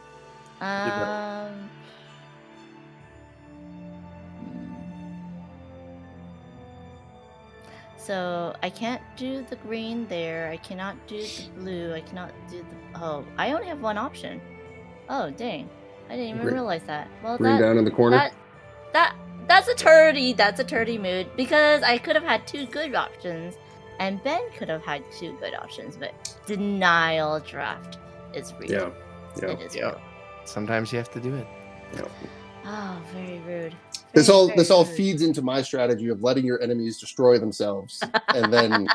[SPEAKER 2] So I can't do the green there. I cannot do the blue. I cannot do the. Oh, I only have one option. Oh, dang! I didn't even realize that. Well,
[SPEAKER 1] green down in the corner.
[SPEAKER 2] That's a turdy. That's a turdy mood because I could have had 2 good options, and Ben could have had 2 good options, but denial draft is real.
[SPEAKER 1] Yeah.
[SPEAKER 2] It is real.
[SPEAKER 3] Sometimes you have to do it.
[SPEAKER 1] Yeah.
[SPEAKER 2] Oh, very rude.
[SPEAKER 1] This all feeds into my strategy of letting your enemies destroy themselves and then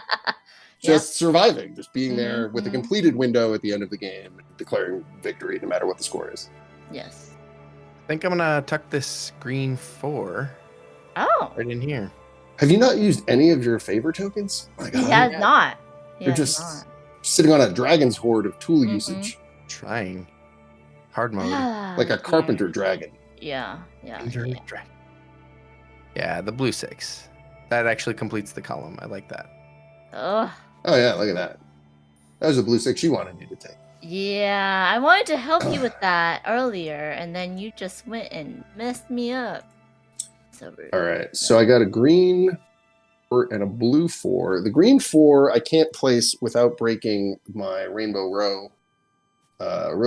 [SPEAKER 1] just surviving, just being there with a completed window at the end of the game, declaring victory no matter what the score is.
[SPEAKER 2] Yes.
[SPEAKER 3] I think I'm gonna tuck this green 4.
[SPEAKER 2] Oh.
[SPEAKER 3] Right in here.
[SPEAKER 1] Have you not used any of your favor tokens? My God.
[SPEAKER 2] He has not.
[SPEAKER 1] You're just sitting on a dragon's hoard of tool usage.
[SPEAKER 3] Trying. Hard mode.
[SPEAKER 1] Like a carpenter dragon.
[SPEAKER 2] Yeah.
[SPEAKER 3] Yeah, the blue 6. That actually completes the column. I like that.
[SPEAKER 2] Oh
[SPEAKER 1] yeah, look at that. That was a blue 6 you wanted me to take.
[SPEAKER 2] Yeah, I wanted to help you with that earlier, and then you just went and messed me up. So rude.
[SPEAKER 1] All right, so I got a green 4 and a blue 4. The green 4 I can't place without breaking my rainbow row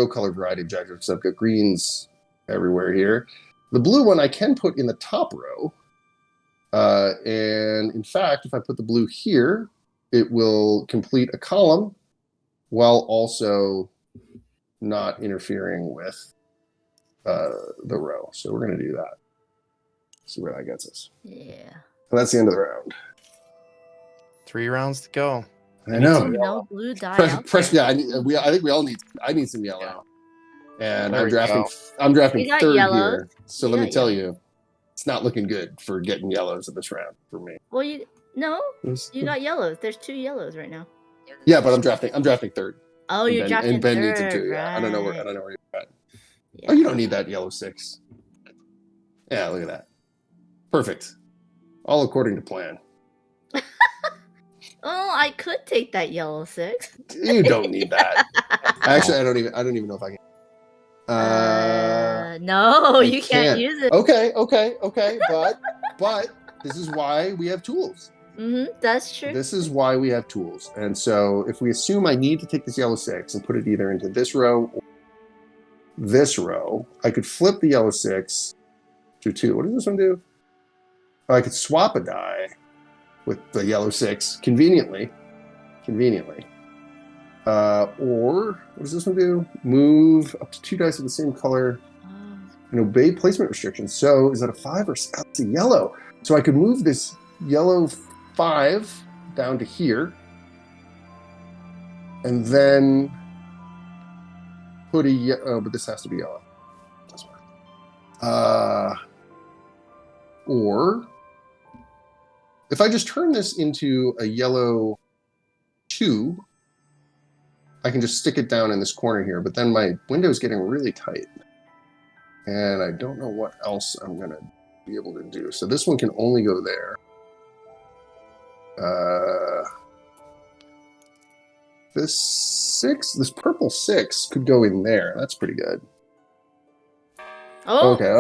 [SPEAKER 1] color variety objective, because I've got greens everywhere here. The blue one I can put in the top row. And in fact, if I put the blue here, it will complete a column while also not interfering with the row. So we're going to do that. See where that gets us.
[SPEAKER 2] Yeah.
[SPEAKER 1] And that's the end of the round.
[SPEAKER 3] 3 rounds to go.
[SPEAKER 1] I know.
[SPEAKER 2] No blue dye out there.
[SPEAKER 1] Yeah, I think we all need. I need some yellow.
[SPEAKER 3] Yeah.
[SPEAKER 1] And
[SPEAKER 3] There
[SPEAKER 1] I'm
[SPEAKER 3] we
[SPEAKER 1] drafting.
[SPEAKER 3] go.
[SPEAKER 1] I'm drafting
[SPEAKER 2] We got
[SPEAKER 1] third
[SPEAKER 2] yellows.
[SPEAKER 1] here. So
[SPEAKER 2] We
[SPEAKER 1] let me
[SPEAKER 2] got
[SPEAKER 1] tell you, it's not looking good for getting yellows in this round for me.
[SPEAKER 2] Well, you got yellows. There's 2 yellows right now.
[SPEAKER 1] Yeah, but I'm drafting third.
[SPEAKER 2] Oh,
[SPEAKER 1] And
[SPEAKER 2] you're
[SPEAKER 1] Ben,
[SPEAKER 2] drafting
[SPEAKER 1] and Ben
[SPEAKER 2] third,
[SPEAKER 1] needs it too. Yeah,
[SPEAKER 2] right.
[SPEAKER 1] I don't know where you're at.
[SPEAKER 2] Yeah.
[SPEAKER 1] Oh, you don't need that yellow 6. Yeah, look at that. Perfect. All according to plan.
[SPEAKER 2] Oh, I could take that yellow 6.
[SPEAKER 1] You don't need that. Actually, I don't even know if I can.
[SPEAKER 2] No,
[SPEAKER 1] I
[SPEAKER 2] you can't use it.
[SPEAKER 1] Okay. But this is why we have tools.
[SPEAKER 2] That's true.
[SPEAKER 1] This is why we have tools. And so if we assume I need to take this yellow 6 and put it either into this row or this row, I could flip the yellow 6 to 2. What does this one do? Oh, I could swap a die with the yellow 6 conveniently. Or what does this one do? Move up to 2 dice of the same color and obey placement restrictions. So is that a 5 or it's a yellow? So I could move this yellow 5 down to here, and then put but this has to be yellow. Or if I just turn this into a yellow 2, I can just stick it down in this corner here, but then my window is getting really tight. And I don't know what else I'm going to be able to do. So this one can only go there. This purple 6 could go in there. That's pretty good.
[SPEAKER 2] Oh.
[SPEAKER 1] Okay.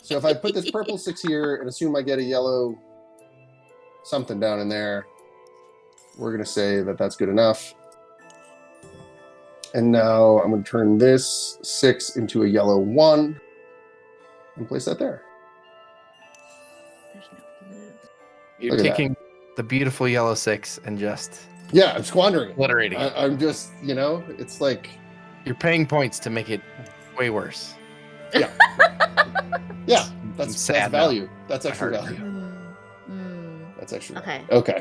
[SPEAKER 1] So if I put this purple 6 here and assume I get a yellow something down in there, we're going to say that that's good enough. And now I'm going to turn this 6 into a yellow 1 and place that there.
[SPEAKER 2] There's no blue.
[SPEAKER 3] You're taking the beautiful yellow 6 and just...
[SPEAKER 1] Yeah, I'm squandering it.
[SPEAKER 3] Obliterating it.
[SPEAKER 1] I'm just, it's like...
[SPEAKER 3] You're paying points to make it way worse.
[SPEAKER 1] Yeah. Yeah, that's
[SPEAKER 3] sad
[SPEAKER 1] value. That's extra value. That's extra value. Okay.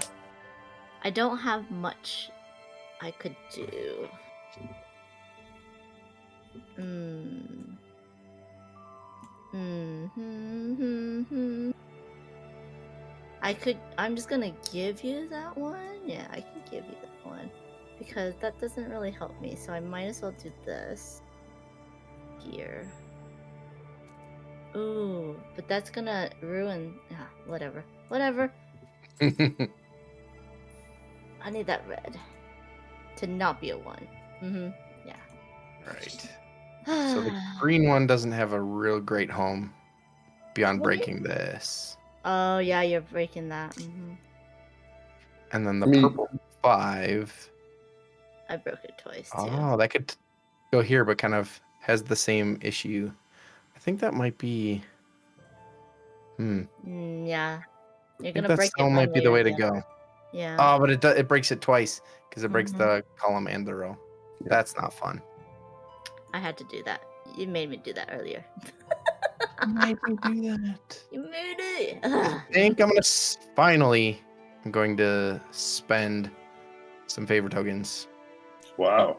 [SPEAKER 2] I don't have much I could do. I'm just gonna give you that one. Yeah, I can give you that one. Because that doesn't really help me, so I might as well do this here. Ooh, but that's gonna ruin... whatever. I need that red to not be a 1. Yeah.
[SPEAKER 3] Right. So the green one doesn't have a real great home beyond breaking this.
[SPEAKER 2] Oh, yeah, you're breaking that.
[SPEAKER 3] And then the purple 5.
[SPEAKER 2] I broke it twice, too.
[SPEAKER 3] Oh, that could go here, but kind of has the same issue. I think that might be...
[SPEAKER 2] Yeah. You're
[SPEAKER 3] I think
[SPEAKER 2] gonna
[SPEAKER 3] that
[SPEAKER 2] break
[SPEAKER 3] still
[SPEAKER 2] it
[SPEAKER 3] might be the way to go.
[SPEAKER 2] Yeah.
[SPEAKER 3] Oh, but it breaks it twice because it breaks the column and the row. Yeah. That's not fun.
[SPEAKER 2] I had to do that. You made me do that earlier.
[SPEAKER 3] You made me do that.
[SPEAKER 2] You made it.
[SPEAKER 3] I think I'm going to spend some favor tokens.
[SPEAKER 1] Wow.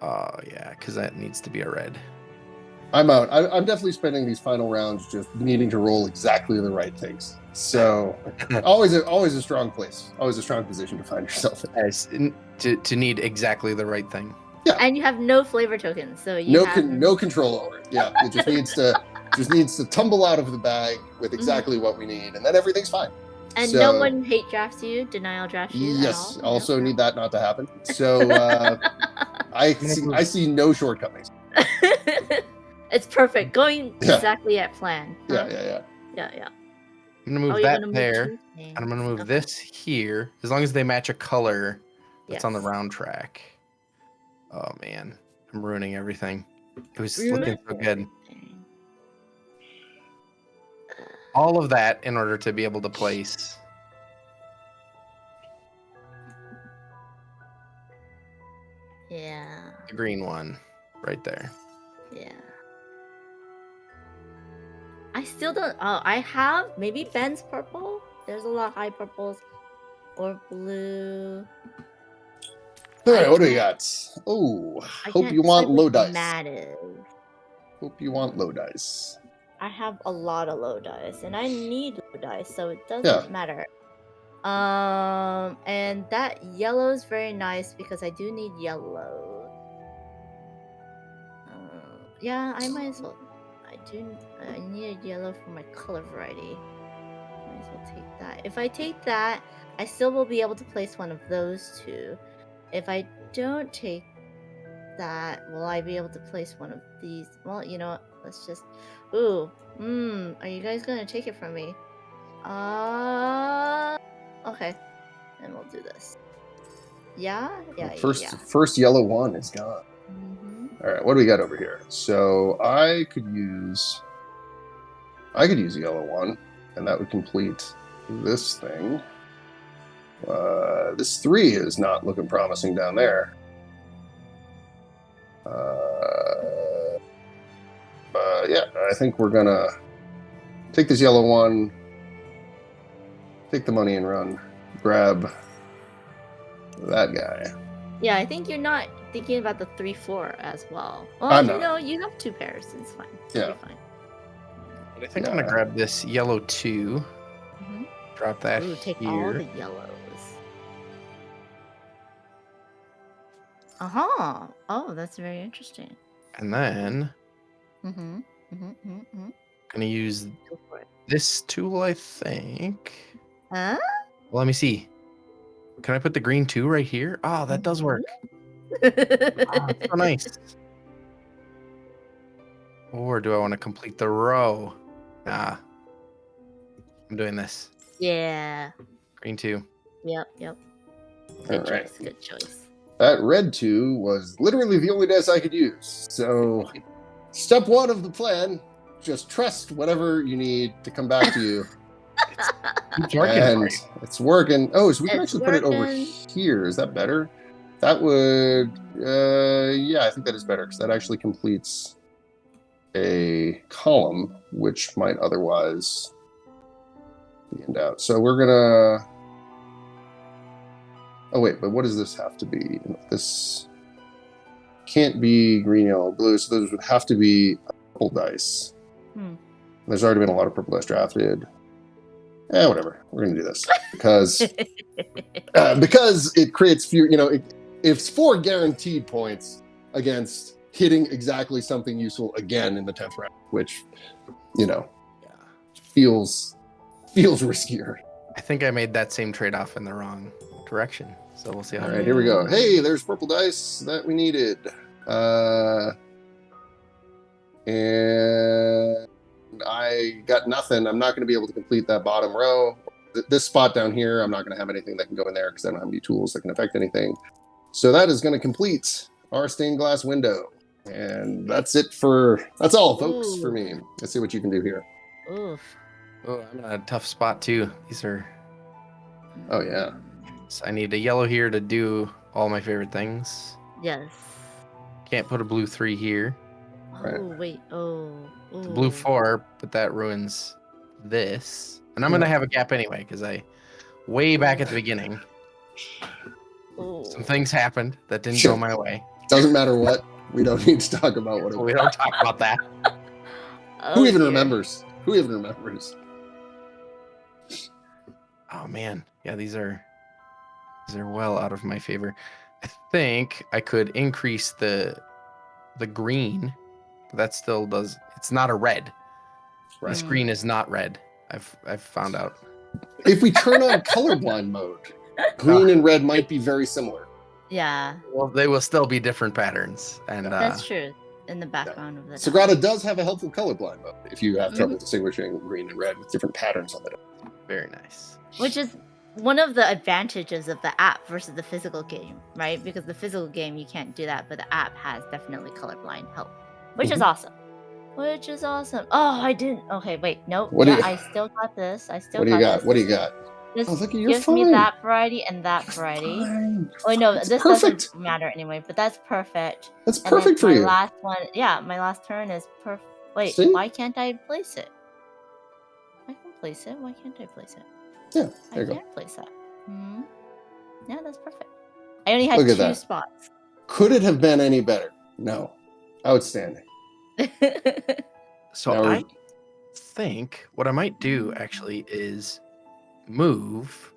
[SPEAKER 3] Oh yeah, because that needs to be a red.
[SPEAKER 1] I'm out. I'm definitely spending these final rounds just needing to roll exactly the right things. So always a strong place, always a strong position to find yourself in.
[SPEAKER 3] Yes, to need exactly the right thing.
[SPEAKER 2] Yeah. And you have no flavor tokens, so
[SPEAKER 1] no control over it. Yeah, it just needs to tumble out of the bag with exactly what we need, and then everything's fine.
[SPEAKER 2] And no one hate drafts you, denial drafts you.
[SPEAKER 1] Yes, at all. Also need that not to happen. So I see no shortcomings.
[SPEAKER 2] It's perfect. Going exactly at plan.
[SPEAKER 1] Huh?
[SPEAKER 2] Yeah.
[SPEAKER 3] I'm gonna move that there, and I'm gonna move this here. As long as they match a color that's on the round track. Oh man, I'm ruining everything. It was looking so good. All of that in order to be able to place.
[SPEAKER 2] Yeah.
[SPEAKER 3] the green one right there.
[SPEAKER 2] Yeah. I still don't. Oh, I have maybe Ben's purple. There's a lot of high purples or blue.
[SPEAKER 1] All right,
[SPEAKER 2] I
[SPEAKER 1] what do we
[SPEAKER 2] can't-
[SPEAKER 1] got? Oh,
[SPEAKER 2] I
[SPEAKER 1] hope
[SPEAKER 2] can't
[SPEAKER 1] you want
[SPEAKER 2] decide
[SPEAKER 1] low
[SPEAKER 2] which
[SPEAKER 1] dice.
[SPEAKER 2] mat is.
[SPEAKER 1] Hope you want low dice.
[SPEAKER 2] I have a lot of low dice, and I need low dice, so it doesn't
[SPEAKER 1] Yeah.
[SPEAKER 2] matter. And that yellow is very nice because I do need yellow. Yeah, I might as well. I need a yellow for my color variety. Might as well take that. If I take that, I still will be able to place one of those two. If I don't take that, will I be able to place one of these? Well, you know what? Let's just. Ooh. Are you guys gonna take it from me? Okay. And we'll do this. Yeah.
[SPEAKER 1] First yellow one is gone.
[SPEAKER 2] Mm-hmm.
[SPEAKER 1] All right, what do we got over here? So I could use a yellow one, and that would complete this thing. This 3 is not looking promising down there. Yeah, I think we're gonna take this yellow one, take the money and run, grab that guy.
[SPEAKER 2] Yeah, I think you're not thinking about the 3-4 as well. Well,
[SPEAKER 1] I'm
[SPEAKER 2] you
[SPEAKER 1] not.
[SPEAKER 2] know, you have 2 pairs. It's fine. It'll
[SPEAKER 1] Yeah.
[SPEAKER 2] be fine.
[SPEAKER 3] I think I'm gonna grab this yellow 2.
[SPEAKER 2] Mhm.
[SPEAKER 3] Drop that
[SPEAKER 2] Ooh, take
[SPEAKER 3] here.
[SPEAKER 2] all the yellows. Oh, that's very interesting.
[SPEAKER 3] And then
[SPEAKER 2] Mm-hmm.
[SPEAKER 3] gonna use
[SPEAKER 2] Go for it.
[SPEAKER 3] this tool, I think.
[SPEAKER 2] Huh?
[SPEAKER 3] Well, let me see. Can I put the green 2 right here? Oh, that does work. Oh, it's so nice. Or do I want to complete the row? Nah. I'm doing this.
[SPEAKER 2] Yeah.
[SPEAKER 3] Green 2.
[SPEAKER 2] Yep.
[SPEAKER 1] All
[SPEAKER 2] Good
[SPEAKER 1] right.
[SPEAKER 2] choice. Good choice.
[SPEAKER 1] That red 2 was literally the only dice I could use. So, step 1 of the plan: just trust whatever you need to come back to you.
[SPEAKER 3] It's working for
[SPEAKER 1] And
[SPEAKER 3] you.
[SPEAKER 1] it's working. Oh, so we can
[SPEAKER 2] It's
[SPEAKER 1] actually put it over
[SPEAKER 2] working.
[SPEAKER 1] here. Is that better? That would, yeah, I think that is better because that actually completes a column, which might otherwise be in doubt. So we're gonna. Oh wait, but what does this have to be? This can't be green, yellow, blue. So those would have to be purple dice. There's already been a lot of purple dice drafted. Whatever. We're gonna do this because it creates few. You know, it's 4 guaranteed points against hitting exactly something useful again in the 10th round, which, you know, feels riskier.
[SPEAKER 3] I think I made that same trade-off in the wrong direction. So we'll see how.
[SPEAKER 1] All right, here we go. Hey, there's purple dice that we needed. And I got nothing. I'm not going to be able to complete that bottom row. This spot down here, I'm not going to have anything that can go in there because I don't have any tools that can affect anything. So that is going to complete our stained glass window. And that's all, folks, for me. Let's see what you can do here.
[SPEAKER 2] Oof.
[SPEAKER 3] Oh, I'm in a tough spot too. These are.
[SPEAKER 1] Oh, yeah.
[SPEAKER 3] So I need a yellow here to do all my favorite things.
[SPEAKER 2] Yes.
[SPEAKER 3] Can't put a blue 3 here.
[SPEAKER 1] Right.
[SPEAKER 2] Oh, wait. Oh.
[SPEAKER 3] The blue 4, but that ruins this. And I'm going to have a gap anyway because way back at the beginning, some things happened that didn't go my way.
[SPEAKER 1] Doesn't matter what. We don't need to talk about what it was.
[SPEAKER 3] We don't talk about that.
[SPEAKER 1] Who even remembers? Who even remembers?
[SPEAKER 3] Oh man, yeah, these are well out of my favor. I think I could increase the green. But that still does. It's not a red.
[SPEAKER 1] Right.
[SPEAKER 3] This green is not red. I've found out.
[SPEAKER 1] If we turn on colorblind mode, green and red might be very similar.
[SPEAKER 2] Yeah.
[SPEAKER 3] Well, they will still be different patterns, and
[SPEAKER 2] That's true. In the background of the
[SPEAKER 1] Sagrada does have a helpful colorblind mode if you have trouble distinguishing green and red with different patterns on the die.
[SPEAKER 3] very nice.
[SPEAKER 2] Which is one of the advantages of the app versus the physical game, right? Because the physical game you can't do that, but the app has definitely colorblind help, which is awesome. Which is awesome. Oh, I didn't. Okay, wait, no.
[SPEAKER 1] What do you-
[SPEAKER 2] I still got this.
[SPEAKER 1] What do you got? What do you got?
[SPEAKER 2] This
[SPEAKER 1] Oh, look, you're
[SPEAKER 2] gives me
[SPEAKER 1] fine.
[SPEAKER 2] that variety and that variety.
[SPEAKER 1] Fine.
[SPEAKER 2] Oh no,
[SPEAKER 1] It's
[SPEAKER 2] this
[SPEAKER 1] perfect.
[SPEAKER 2] doesn't matter anyway, but that's perfect.
[SPEAKER 1] That's
[SPEAKER 2] And then
[SPEAKER 1] perfect for
[SPEAKER 2] my
[SPEAKER 1] you.
[SPEAKER 2] last one, yeah, my last turn is perfect. Wait,
[SPEAKER 1] See?
[SPEAKER 2] why can't I place it? I can place it. Why can't I place it?
[SPEAKER 1] Yeah,
[SPEAKER 2] I
[SPEAKER 1] there you go.
[SPEAKER 2] can't place that. Hmm. Yeah, that's perfect. I only had
[SPEAKER 1] Look at
[SPEAKER 2] 2
[SPEAKER 1] that.
[SPEAKER 2] spots.
[SPEAKER 1] Could it have been any better? No. Outstanding.
[SPEAKER 3] So
[SPEAKER 1] Now
[SPEAKER 3] I think what I might do actually is move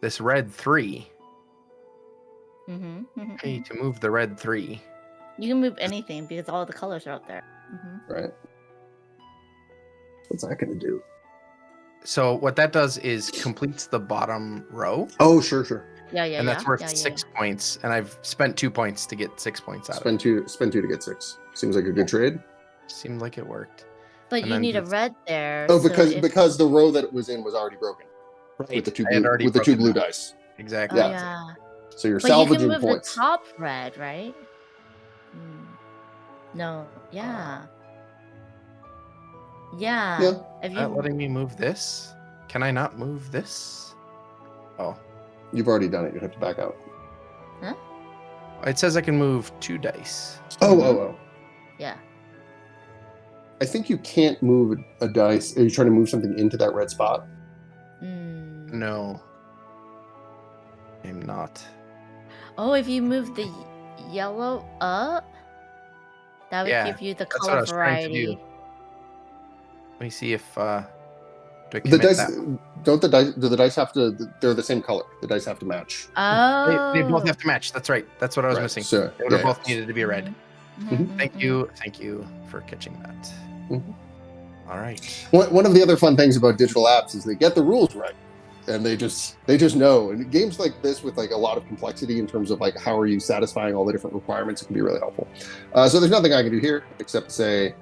[SPEAKER 3] this red 3. Okay, to move the red 3.
[SPEAKER 2] You can move anything because all the colors are out there.
[SPEAKER 1] Right. What's that going to do?
[SPEAKER 3] So what that does is completes the bottom row,
[SPEAKER 1] Oh, sure.
[SPEAKER 2] Yeah,
[SPEAKER 3] and that's worth
[SPEAKER 2] yeah,
[SPEAKER 3] 6 points. And I've spent 2 points to get 6 points out of it.
[SPEAKER 1] Spend two to get 6. Seems like a good trade.
[SPEAKER 3] Seemed like it worked.
[SPEAKER 2] But
[SPEAKER 3] And
[SPEAKER 2] you
[SPEAKER 3] then
[SPEAKER 2] need a
[SPEAKER 3] this-
[SPEAKER 2] red there.
[SPEAKER 1] Oh,
[SPEAKER 2] so
[SPEAKER 1] because the row that it was in was already broken
[SPEAKER 3] Right.
[SPEAKER 1] with the two
[SPEAKER 3] I had
[SPEAKER 1] blue
[SPEAKER 3] already
[SPEAKER 1] with the 2
[SPEAKER 3] broken
[SPEAKER 1] blue
[SPEAKER 3] that.
[SPEAKER 1] dice.
[SPEAKER 3] Exactly.
[SPEAKER 2] Oh,
[SPEAKER 1] Yeah.
[SPEAKER 2] yeah.
[SPEAKER 1] So you're
[SPEAKER 2] But you
[SPEAKER 1] salvaging
[SPEAKER 2] can move
[SPEAKER 1] points.
[SPEAKER 2] the top red, right? No. Yeah.
[SPEAKER 1] Yeah.
[SPEAKER 2] If
[SPEAKER 3] Not
[SPEAKER 2] you
[SPEAKER 3] letting me move this? Can I not move this? Oh,
[SPEAKER 1] You've already done it. You have to back out.
[SPEAKER 3] it says I can move 2 dice.
[SPEAKER 1] Oh.
[SPEAKER 2] yeah.
[SPEAKER 1] I think you can't move a dice. Are you trying to move something into that red spot?
[SPEAKER 3] No, I'm not.
[SPEAKER 2] Oh, if you move the yellow up, that would
[SPEAKER 3] Yeah,
[SPEAKER 2] give you the
[SPEAKER 3] that's what I
[SPEAKER 2] color
[SPEAKER 3] was trying to do.
[SPEAKER 2] variety.
[SPEAKER 3] Let me see if do I
[SPEAKER 1] The
[SPEAKER 3] commit
[SPEAKER 1] dice
[SPEAKER 3] that?
[SPEAKER 1] do the dice have to? They're the same color. The dice have to match.
[SPEAKER 2] Oh.
[SPEAKER 3] They both have to match. That's right. That's what I was
[SPEAKER 1] Right,
[SPEAKER 3] missing.
[SPEAKER 1] so,
[SPEAKER 3] They would have
[SPEAKER 1] yeah,
[SPEAKER 3] both needed to be red. Thank you for catching that. All right.
[SPEAKER 1] One of the other fun things about digital apps is they get the rules right, and they just know. And games like this with like a lot of complexity in terms of like how are you satisfying all the different requirements, it can be really helpful. So there's nothing I can do here except say,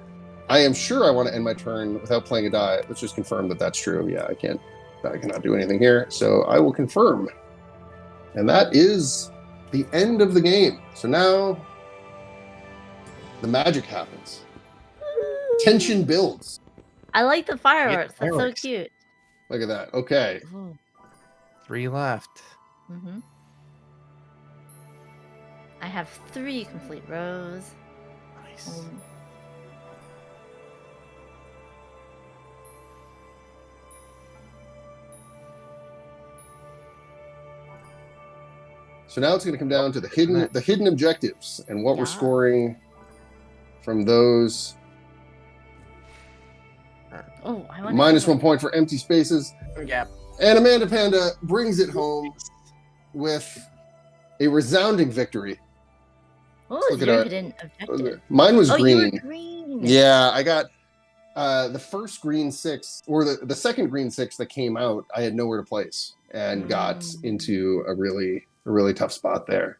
[SPEAKER 1] I am sure I want to end my turn without playing a die. Let's just confirm that that's true. Yeah, I cannot do anything here. So I will confirm, and that is the end of the game. So now the magic happens. Tension builds.
[SPEAKER 2] I like the fireworks. That's so
[SPEAKER 3] fireworks.
[SPEAKER 2] cute.
[SPEAKER 1] Look at that. Okay.
[SPEAKER 3] 3 left.
[SPEAKER 2] I have 3 complete rows.
[SPEAKER 3] Nice.
[SPEAKER 1] So now it's going to come down to the hidden objectives and what we're scoring from those.
[SPEAKER 2] Oh, I want
[SPEAKER 1] Minus 1 point for empty spaces.
[SPEAKER 3] Yeah.
[SPEAKER 1] And Amanda Panda brings it home with a resounding victory.
[SPEAKER 2] What
[SPEAKER 1] Let's
[SPEAKER 2] was
[SPEAKER 1] look
[SPEAKER 2] your
[SPEAKER 1] at
[SPEAKER 2] hidden objective?
[SPEAKER 1] Mine was
[SPEAKER 2] Oh,
[SPEAKER 1] green.
[SPEAKER 2] you were green.
[SPEAKER 1] Yeah, I got the first green 6, or the second green 6 that came out, I had nowhere to place and got into a really tough spot there.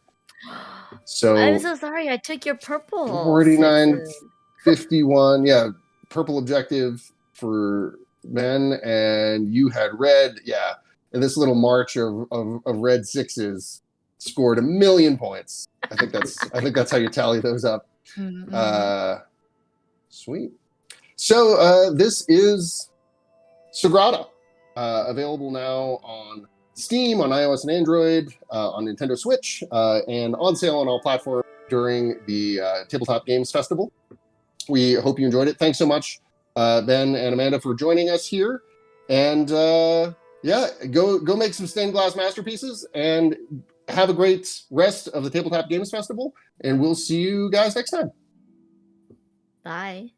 [SPEAKER 1] So
[SPEAKER 2] I'm so sorry. I took your purple.
[SPEAKER 1] 49,
[SPEAKER 2] 6s.
[SPEAKER 1] 51. Yeah, purple objective for men, and you had red. Yeah, and this little march of red 6s scored 1,000,000 points. I think that's how you tally those up. Sweet. So this is Sagrada, available now on Steam, on iOS and Android, on Nintendo Switch, and on sale on all platforms during the Tabletop Games Festival. We hope you enjoyed it. Thanks so much, Ben and Amanda, for joining us here. And yeah, go make some stained glass masterpieces and have a great rest of the Tabletop Games Festival. And we'll see you guys next time.
[SPEAKER 2] Bye.